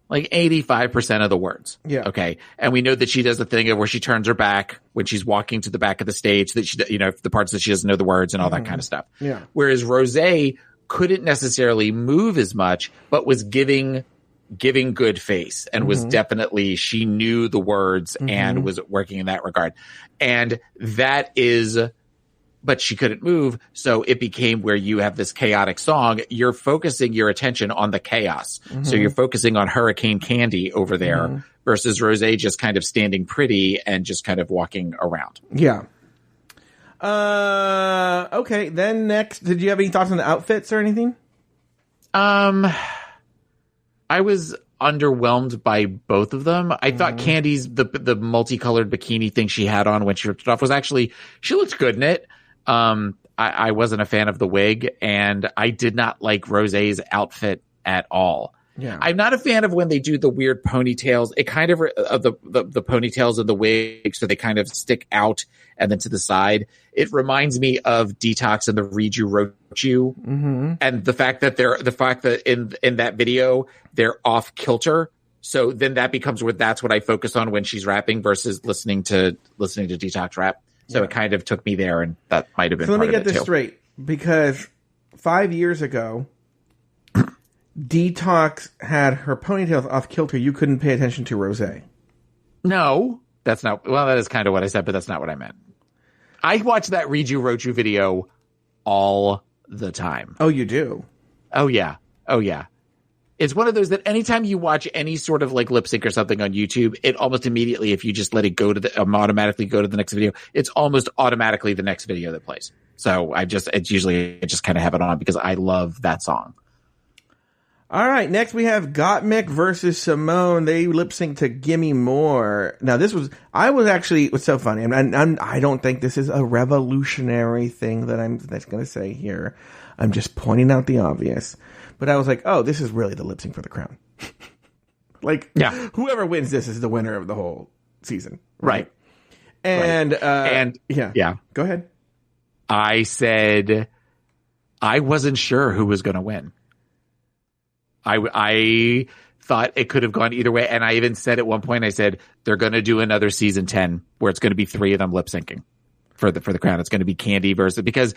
like 85% of the words. Yeah. Okay. And we know that she does the thing of where she turns her back when she's walking to the back of the stage, that she, the parts that she doesn't know the words and all that kind of stuff. Yeah. Whereas Rosé couldn't necessarily move as much, but was giving good face and was definitely, she knew the words and was working in that regard. And that is, but she couldn't move. So it became where you have this chaotic song. You're focusing your attention on the chaos. So you're focusing on Hurricane Candy over there versus Rosé just kind of standing pretty and just kind of walking around. Yeah. Okay. Then next, did you have any thoughts on the outfits or anything? I was underwhelmed by both of them. I thought Candy's, the multicolored bikini thing she had on when she ripped it off was actually, she looked good in it. I wasn't a fan of the wig, and I did not like Rosé's outfit at all. Yeah. I'm not a fan of when they do the weird ponytails. It kind of the ponytails of the wig, so they kind of stick out and then to the side. It reminds me of Detox and the Read You Wrote You, and the fact that in that video they're off kilter. So then that becomes that's what I focus on when she's rapping versus listening to Detox rap. So it kind of took me there, and that might have been. So let me get this too. straight, because 5 years ago, Detox had her ponytails off kilter. You couldn't pay attention to Rosé. No, that's not. Well, that is kind of what I said, but that's not what I meant. I watch that Read You Wrote You video all the time. Oh, you do? Oh yeah. It's one of those that anytime you watch any sort of like lip sync or something on YouTube, it almost immediately, if you just let it go to automatically go to the next video, it's almost automatically the next video that plays. So I just kind of have it on because I love that song. All right. Next we have Gottmik versus Simone. They lip sync to Gimme More. Now it was so funny. And I don't think this is a revolutionary thing that's going to say here. I'm just pointing out the obvious. But I was like, oh, this is really the lip sync for the crown. Like, yeah, whoever wins this is the winner of the whole season. Right. And yeah. Go ahead. I said I wasn't sure who was going to win. I thought it could have gone either way. And I even said at one point, I said, they're going to do another season 10 where it's going to be 3 of them lip syncing for the crown. It's going to be Candy versus, because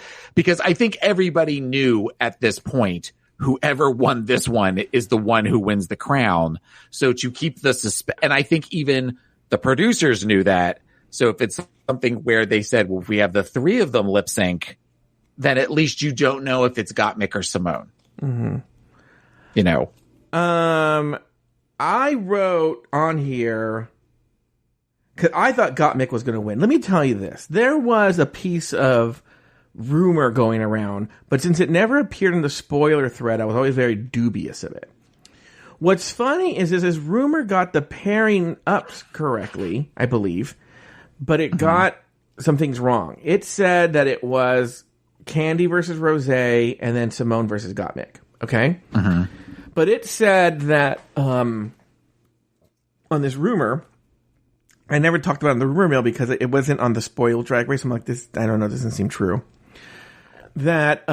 I think everybody knew at this point, whoever won this one is the one who wins the crown. So to keep the suspense, and I think even the producers knew that. So if it's something where they said, well, if we have the 3 of them lip sync, then at least you don't know if it's Gottmik or Simone. You know. I wrote on here, because I thought Gottmik was going to win. Let me tell you this. There was a piece of rumor going around, but since it never appeared in the spoiler thread, I was always very dubious of it. What's funny is this rumor got the pairing ups correctly, I believe, but it got some things wrong. It said that it was Candy versus Rosé and then Simone versus Gottmik. Okay? But it said that on this rumor, I never talked about it in the rumor mill because it wasn't on the spoiled Drag Race. I'm like, this, I don't know, doesn't seem true. That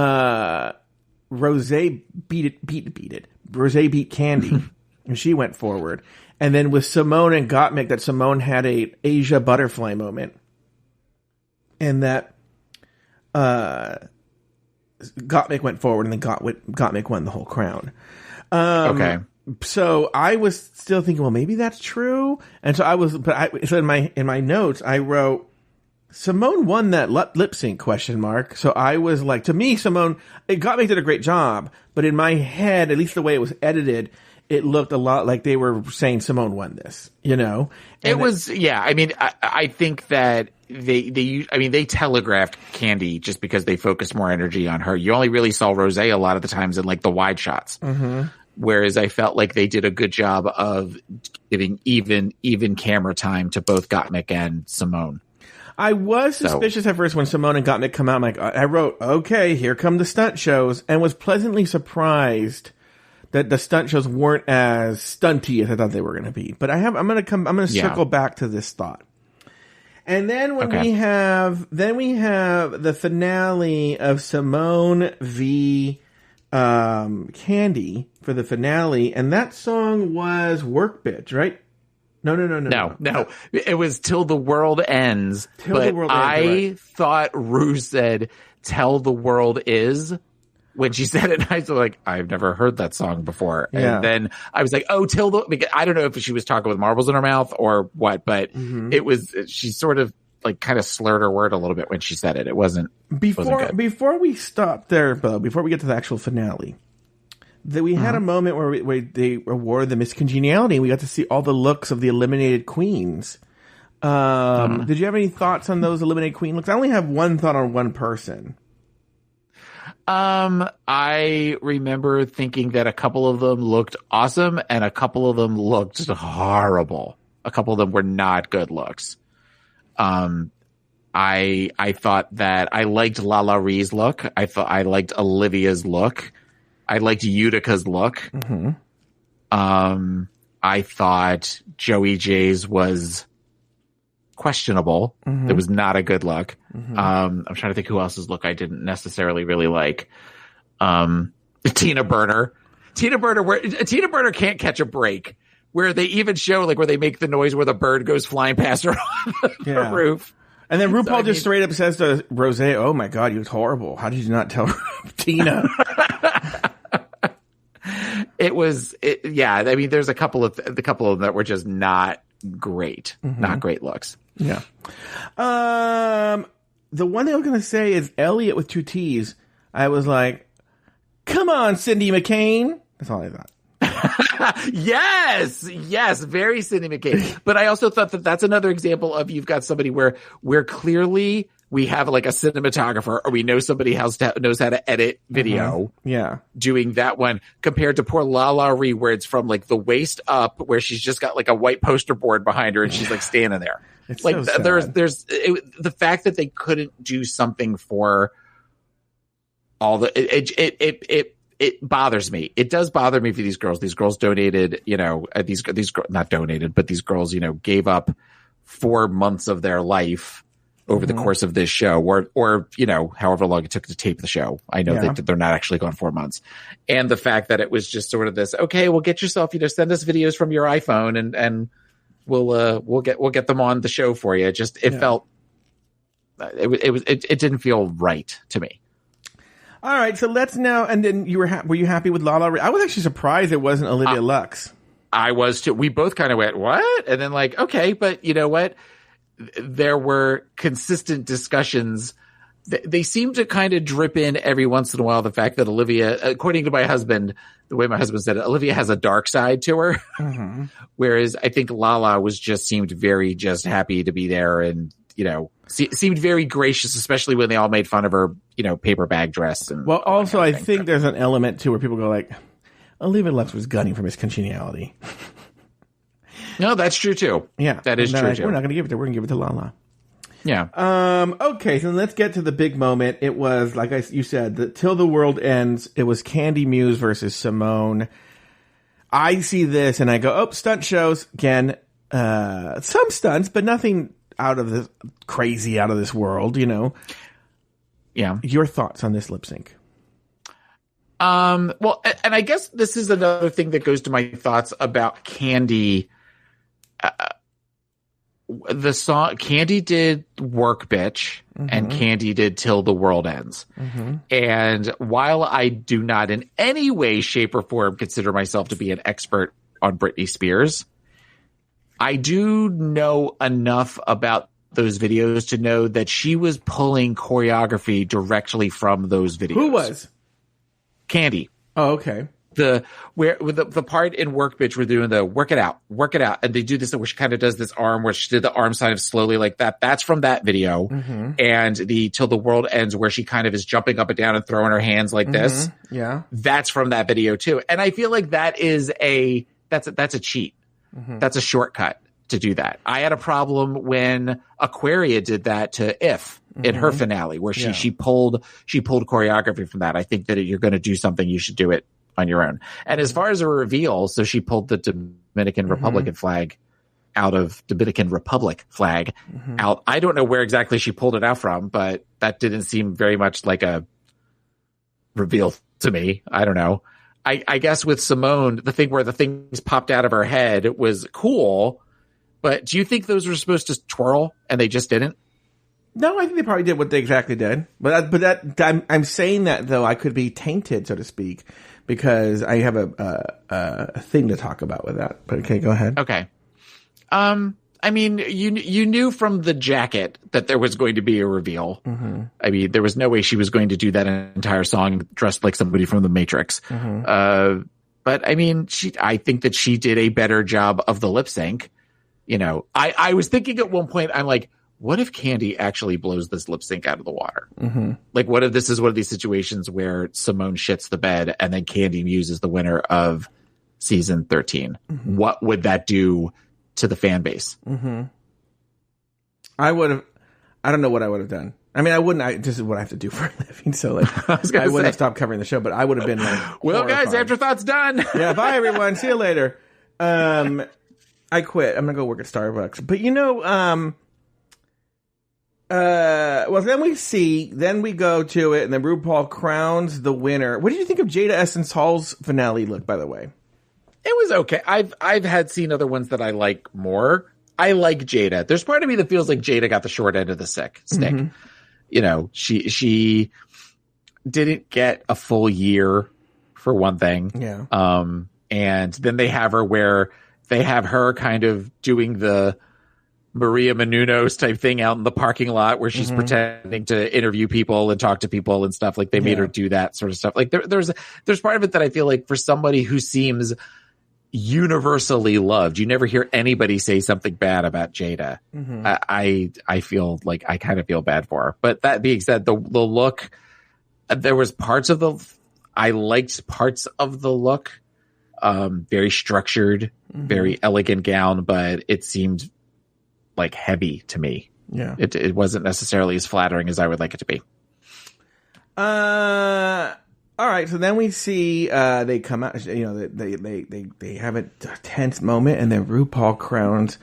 Rosé beat it. Rosé beat Candy, and she went forward. And then with Simone and Gottmik, that Simone had a Asia butterfly moment, and that Gottmik went forward, and then Gottmik won the whole crown. Okay. So I was still thinking, well, maybe that's true. And so so in my notes, I wrote, Simone won that lip sync ? So I was like, to me, Gottmik did a great job, but in my head, at least the way it was edited, it looked a lot like they were saying Simone won this, you know? And I mean, I think that they telegraphed Candy just because they focused more energy on her. You only really saw Rosé a lot of the times in like the wide shots. Mm-hmm. Whereas I felt like they did a good job of giving even camera time to both Gottmik and Simone. I was suspicious at first when Simone and Gottmik come out. I'm like, I wrote, okay, here come the stunt shows, and was pleasantly surprised that the stunt shows weren't as stunty as I thought they were going to be. But I'm going to circle back to this thought. And then we have the finale of Simone v. Candy for the finale, and that song was Work Bitch, right? No. It was Till the World Ends. I thought Rue said Tell the World Is when she said it. And I was like, I've never heard that song before. Yeah. And then I was like, oh, because I don't know if she was talking with marbles in her mouth or what, but she sort of like kind of slurred her word a little bit when she said it. It wasn't good. Before we stop there, Bo, before we get to the actual finale, that we had a moment where they awarded the Miss Congeniality, and we got to see all the looks of the eliminated queens. Did you have any thoughts on those eliminated queen looks? I only have one thought on one person. I remember thinking that a couple of them looked awesome and a couple of them looked horrible. A couple of them were not good looks. I thought that I liked Lala Ree's look. I thought I liked Olivia's look. I liked Utica's look. Mm-hmm. I thought Joey J's was questionable. Mm-hmm. It was not a good look. Mm-hmm. I'm trying to think who else's look I didn't necessarily really like. Tina Burner. Tina Burner can't catch a break. Where they even show like where they make the noise where the bird goes flying past her on the roof. And then RuPaul just straight up says to Rosé, "Oh my God, you was horrible. How did you not tell Tina?" I mean, there's a couple of them that were just not great, not great looks. Yeah. The one thing I was going to say is Elliot with two T's. I was like, come on, Cindy McCain. That's all I thought. Yes, very Cindy McCain. But I also thought that that's another example of you've got somebody where clearly we have like a cinematographer or we know somebody knows how to edit video. Yeah. Doing that one compared to poor Lala Ree where it's from like the waist up where she's just got like a white poster board behind her and she's like standing there. It's like so sad. The fact that they couldn't do something for all the it bothers me. It does bother me for these girls. These girls donated, these not donated, but these girls, gave up 4 months of their life over the course of this show or however long it took to tape the show. I know that they're not actually gone 4 months. And the fact that it was just sort of this, okay, well get yourself, send us videos from your iPhone and we'll get them on the show for you. Felt, it didn't feel right to me. All right, so let's now. And then were you happy with Lala Ree? I was actually surprised it wasn't Olivia Lux. I was too. We both kind of went, what? And then like, okay, but you know what? There were consistent discussions. They seem to kind of drip in every once in a while. The fact that Olivia, according to my husband, the way my husband said it, Olivia has a dark side to her. Mm-hmm. Whereas I think Lala seemed very just happy to be there and, seemed very gracious, especially when they all made fun of her, paper bag dress. And well, also, I think there's an element to where people go like, Olivia Lux was gunning for Miss Congeniality. No, that's true too. Yeah. That is true too. We're not going to give it to her. We're going to give it to Lala. Yeah. Okay, so let's get to the big moment. It was, like you said, Till the World Ends. It was Candy Muse versus Simone. I see this and I go, stunt shows. Again, some stunts, but nothing out of this world, Yeah. Your thoughts on this lip sync? Well, and I guess this is another thing that goes to my thoughts about Candy. The song Candy did Work Bitch and Candy did Till the World Ends. Mm-hmm. And while I do not in any way, shape, or form consider myself to be an expert on Britney Spears, I do know enough about those videos to know that she was pulling choreography directly from those videos. Who was? Candy. Oh, okay. the part in Work Bitch we're doing the work it out, and they do this where she kind of does this arm where she did the arm sign of slowly like that. That's from that video, and the Till the World Ends where she kind of is jumping up and down and throwing her hands like this. Yeah, that's from that video too. And I feel like that's a cheat. That's a shortcut to do that. I had a problem when Aquaria did that to If in her finale, where she pulled choreography from that. I think that you're going to do something, you should do it on your own. And as far as a reveal, so she pulled the Dominican Republican flag out of Dominican Republic flag out. I don't know where exactly she pulled it out from, but that didn't seem very much like a reveal to me. I don't know. I guess with Simone, the thing where the things popped out of her head was cool, but do you think those were supposed to twirl and they just didn't? No, I think they probably did what they exactly did. I'm saying that though I could be tainted, so to speak, because I have a thing to talk about with that. But okay, go ahead. Okay. I mean, you knew from the jacket that there was going to be a reveal. I mean, there was no way she was going to do that entire song dressed like somebody from The Matrix. But I mean, I think that she did a better job of the lip sync. You know, I was thinking at one point, I'm like, what if Candy actually blows this lip sync out of the water? Like, what if this is one of these situations where Simone shits the bed and then Candy Muse is the winner of season 13? What would that do to the fan base? I don't know what I would have done. I mean, I wouldn't. This is what I have to do for a living. So, like, I wouldn't have stopped covering the show, but I would have been like, well, horrified. guys, Afterthoughts done. Yeah, bye, everyone. See you later. I quit. I'm going to go work at Starbucks. But, you know, well, then we go to it, and then RuPaul crowns the winner. What did you think of Jada Essence Hall's finale look, by the way? It was okay. I've seen other ones that I like more. I like Jada. There's part of me that feels like Jada got the short end of the stick. You know, she didn't get a full year for one thing. Yeah. And then they have her kind of doing the Maria Menounos type thing out in the parking lot where she's pretending to interview people and talk to people and stuff. Like they made her do that sort of stuff. Like there's part of it that I feel like for somebody who seems universally loved, you never hear anybody say something bad about Jada. I feel like I kind of feel bad for her. But that being said, the look, there was I liked parts of the look. Very structured, very elegant gown, but it seemed like heavy to me. Yeah. It wasn't necessarily as flattering as I would like it to be. All right, so then we see they come out, you know, they have a tense moment, and then RuPaul crowns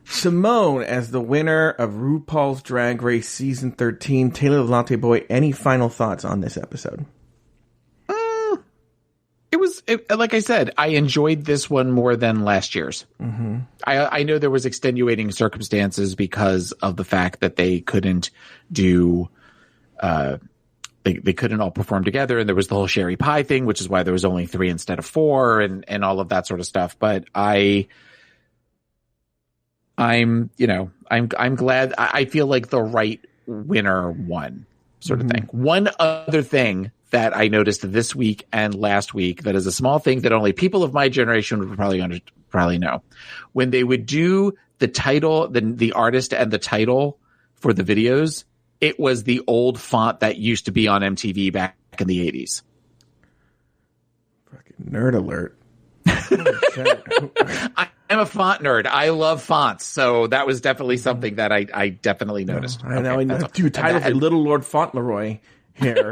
Simone as the winner of RuPaul's Drag Race Season 13. Taylor the Latte Boy, any final thoughts on this episode? Like I said, I enjoyed this one more than last year's. I know there was extenuating circumstances because of the fact that they couldn't do, they couldn't all perform together, and there was the whole Sherry Pie thing, which is why there was only 3 instead of 4, and all of that sort of stuff. But I'm glad. I feel like the right winner won, sort of thing. One other thing that I noticed this week and last week that is a small thing that only people of my generation would probably know. When they would do the title, the artist and the title for the videos, it was the old font that used to be on MTV back in the 80s. Fucking nerd alert. I'm a font nerd. I love fonts. So that was definitely something that I definitely noticed. I know. Dude, title for Little Lord Fauntleroy here.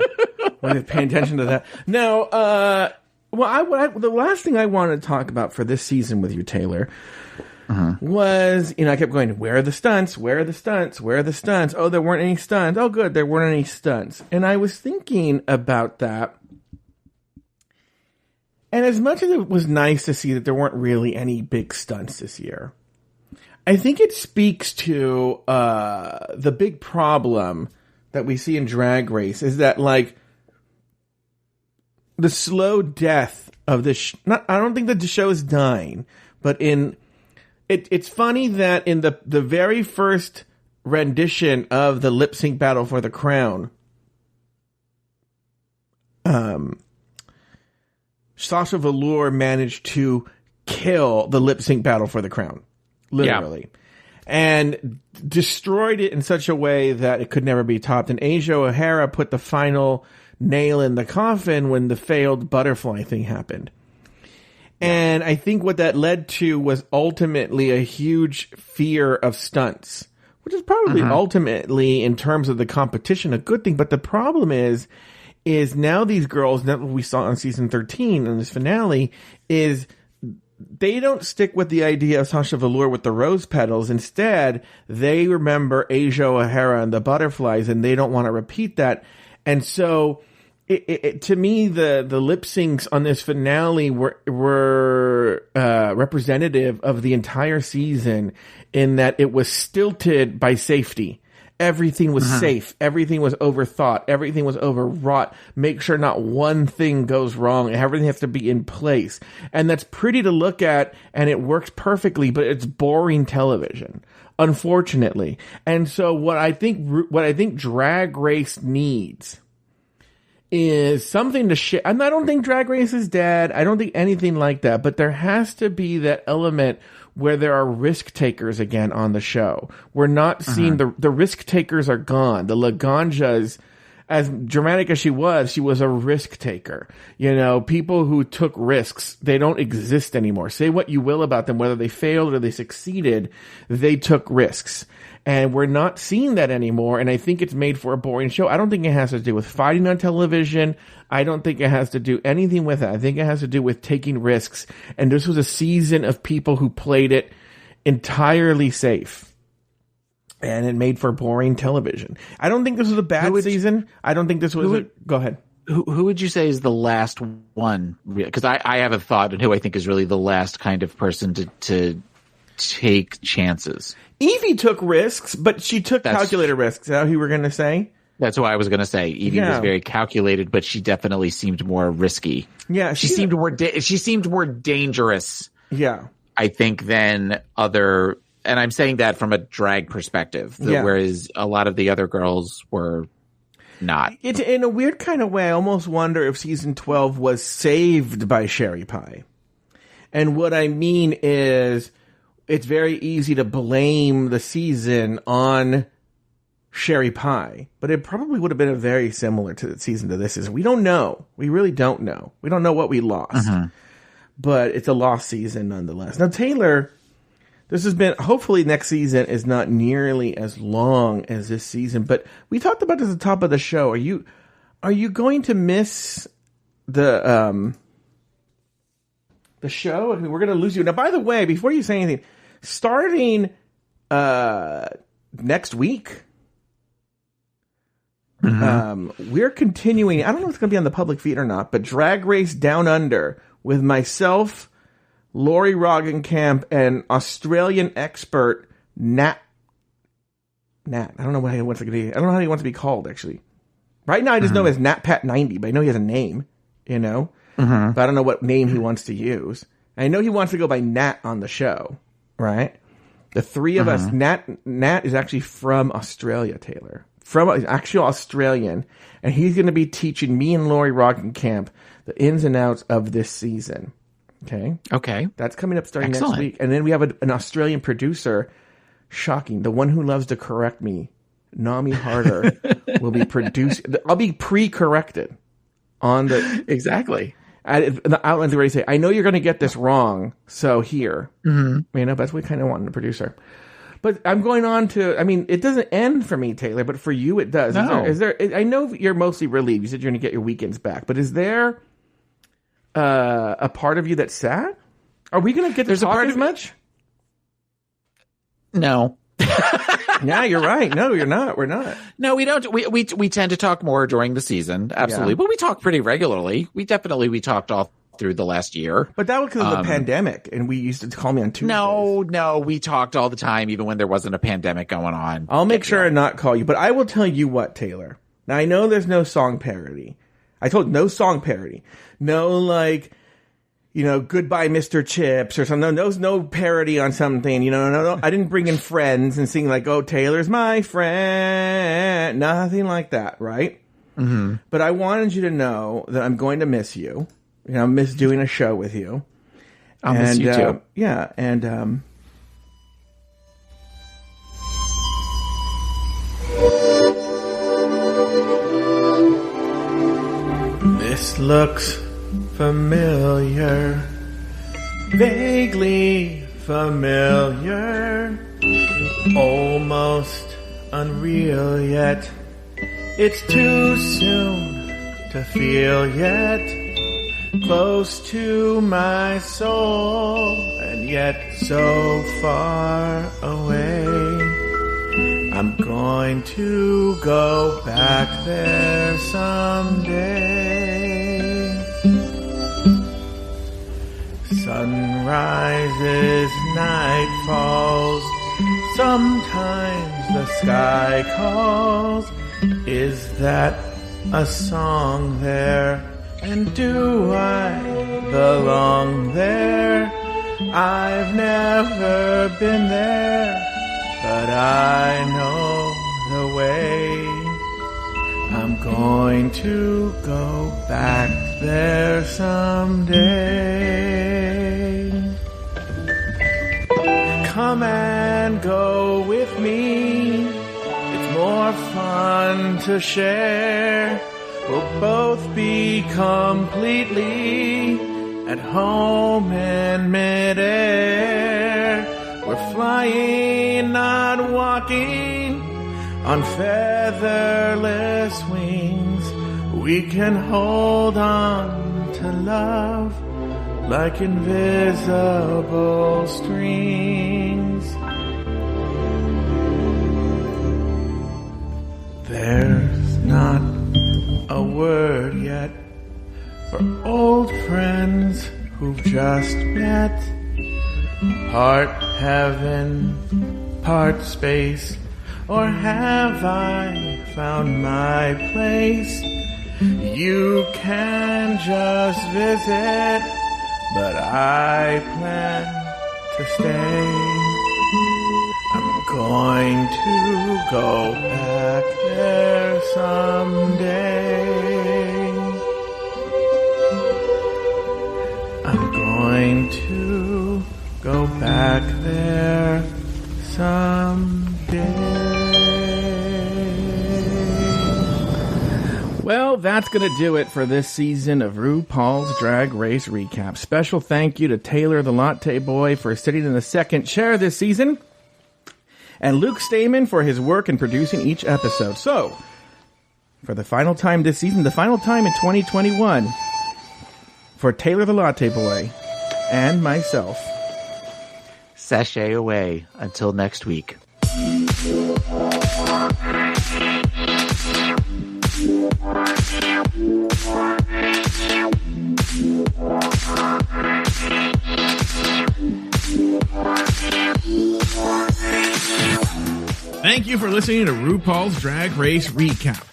Wasn't paying attention to that. No, the last thing I wanted to talk about for this season with you, Taylor, was, you know, I kept going, where are the stunts? Where are the stunts? Where are the stunts? Oh, there weren't any stunts. Oh, good, there weren't any stunts. And I was thinking about that. And as much as it was nice to see that there weren't really any big stunts this year, I think it speaks to the big problem that we see in Drag Race is that, like, the slow death of this. I don't think that the show is dying, but it's funny that in the very first rendition of the lip sync battle for the crown, Sasha Velour managed to kill the lip sync battle for the crown. Literally. Yeah. And destroyed it in such a way that it could never be topped. And Asia O'Hara put the final nail in the coffin when the failed butterfly thing happened. And I think what that led to was ultimately a huge fear of stunts, which is probably ultimately, in terms of the competition, a good thing. But the problem is now these girls, that what we saw on season 13 in this finale, is they don't stick with the idea of Sasha Velour with the rose petals. Instead, they remember Asia O'Hara and the butterflies, and they don't want to repeat that. And so, to me, the lip syncs on this finale were representative of the entire season, in that it was stilted by safety. Everything was safe. Everything was overthought. Everything was overwrought. Make sure not one thing goes wrong. Everything has to be in place. And that's pretty to look at, and it works perfectly, but it's boring television, unfortunately. And so what I think Drag Race needs is something to share. And I don't think Drag Race is dead. I don't think anything like that. But there has to be that element where there are risk takers again on the show. We're not seeing the risk takers are gone. The Laganjas, as dramatic as she was a risk taker. You know, people who took risks, they don't exist anymore. Say what you will about them, whether they failed or they succeeded, they took risks. And we're not seeing that anymore, and I think it's made for a boring show. I don't think it has to do with fighting on television. I don't think it has to do anything with it. I think it has to do with taking risks. And this was a season of people who played it entirely safe. And it made for boring television. I don't think this was a bad season. I don't think this was go ahead. Who would you say is the last one? Because I have a thought on who I think is really the last kind of person to take chances. Evie took risks, but she took calculated risks. Is that what you were going to say? That's what I was going to say. Evie was very calculated, but she definitely seemed more risky. Yeah, she seemed more dangerous. Yeah, I think than other, and I'm saying that from a drag perspective. Whereas a lot of the other girls were not. It's in a weird kind of way. I almost wonder if season 12 was saved by Sherry Pie. And what I mean is, it's very easy to blame the season on Sherry Pie, but it probably would have been a very similar to the season to this. We don't know. We really don't know. We don't know what we lost, but it's a lost season nonetheless. Now, Taylor, this has been, hopefully next season is not nearly as long as this season, but we talked about this at the top of the show. Are you going to miss the show? I mean, we're going to lose you. Now, by the way, before you say anything, starting next week, we're continuing. I don't know if it's going to be on the public feed or not, but Drag Race Down Under with myself, Lori Roggenkamp, and Australian expert Nat. I don't know what he wants to be. I don't know how he wants to be called, actually. Right now, I just know him as NatPat90, but I know he has a name, you know? But I don't know what name he wants to use. I know he wants to go by Nat on the show, right? The three of us, Nat is actually from Australia, Taylor. From actual Australian. And he's going to be teaching me and Lori Roggenkamp the ins and outs of this season. Okay. That's coming up starting next week. And then we have an Australian producer, shocking, the one who loves to correct me, Nami Harder, will be producing. I'll be pre-corrected on the... Exactly. The outline to say, I know you're going to get this wrong, so here. You know, that's what we kind of want in a producer. But I'm going on to, I mean, it doesn't end for me, Taylor, but for you it does. No. Is there, I know you're mostly relieved. You said you're going to get your weekends back, but is there a part of you that's sad? Are we going to get to talk as much? No. Yeah, you're right. No, you're not. We're not. No, we don't. We tend to talk more during the season. Absolutely. Yeah. But we talk pretty regularly. We talked all through the last year. But that was because of the pandemic, and we used to call me on Tuesdays. No, we talked all the time, even when there wasn't a pandemic going on. I'll make sure and not call you. But I will tell you what, Taylor. Now, I know there's no song parody. I told no song parody. No, like... You know, Goodbye, Mr. Chips or something. No parody on something. You know, no. I didn't bring in Friends and sing like, oh, Taylor's my friend. Nothing like that, right? But I wanted you to know that I'm going to miss you. miss doing a show with you. I'll miss you too. Yeah, and this looks familiar, vaguely familiar, almost unreal yet. It's too soon to feel yet, close to my soul, and yet so far away. I'm going to go back there someday. Sun rises, night falls, sometimes the sky calls. Is that a song there? And do I belong there? I've never been there, but I know the way. I'm going to go back there someday. Come and go with me. It's more fun to share. We'll both be completely at home in midair. We're flying, not walking, on featherless wings. We can hold on to love like invisible strings. There's not a word yet for old friends who've just met. Part heaven, part space, or have I found my place? You can just visit, but I plan to stay. I'm going to go back there someday. I'm going to go back there someday. Well, that's going to do it for this season of RuPaul's Drag Race Recap. Special thank you to Taylor the Latte Boy for sitting in the second chair this season, and Luke Stamen for his work in producing each episode. So, for the final time this season, the final time in 2021, for Taylor the Latte Boy and myself, sashay away until next week. Thank you for listening to RuPaul's Drag Race Recap.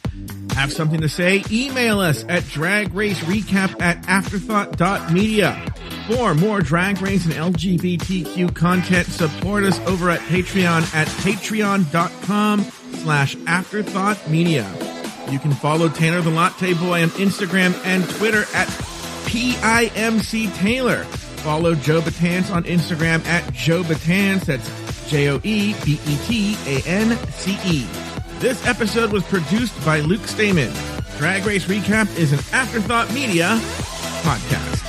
Have something to say? Email us at dragracerecap@afterthought.media. For more Drag Race and LGBTQ content, support us over at Patreon at patreon.com/afterthoughtmedia. You can follow Taylor the Latte Boy on Instagram and Twitter at PIMCTaylor. Follow Joe Betance on Instagram at Joe Betance. That's JoeBetance. This episode was produced by Luke Stamen. Drag Race Recap is an Afterthought Media podcast.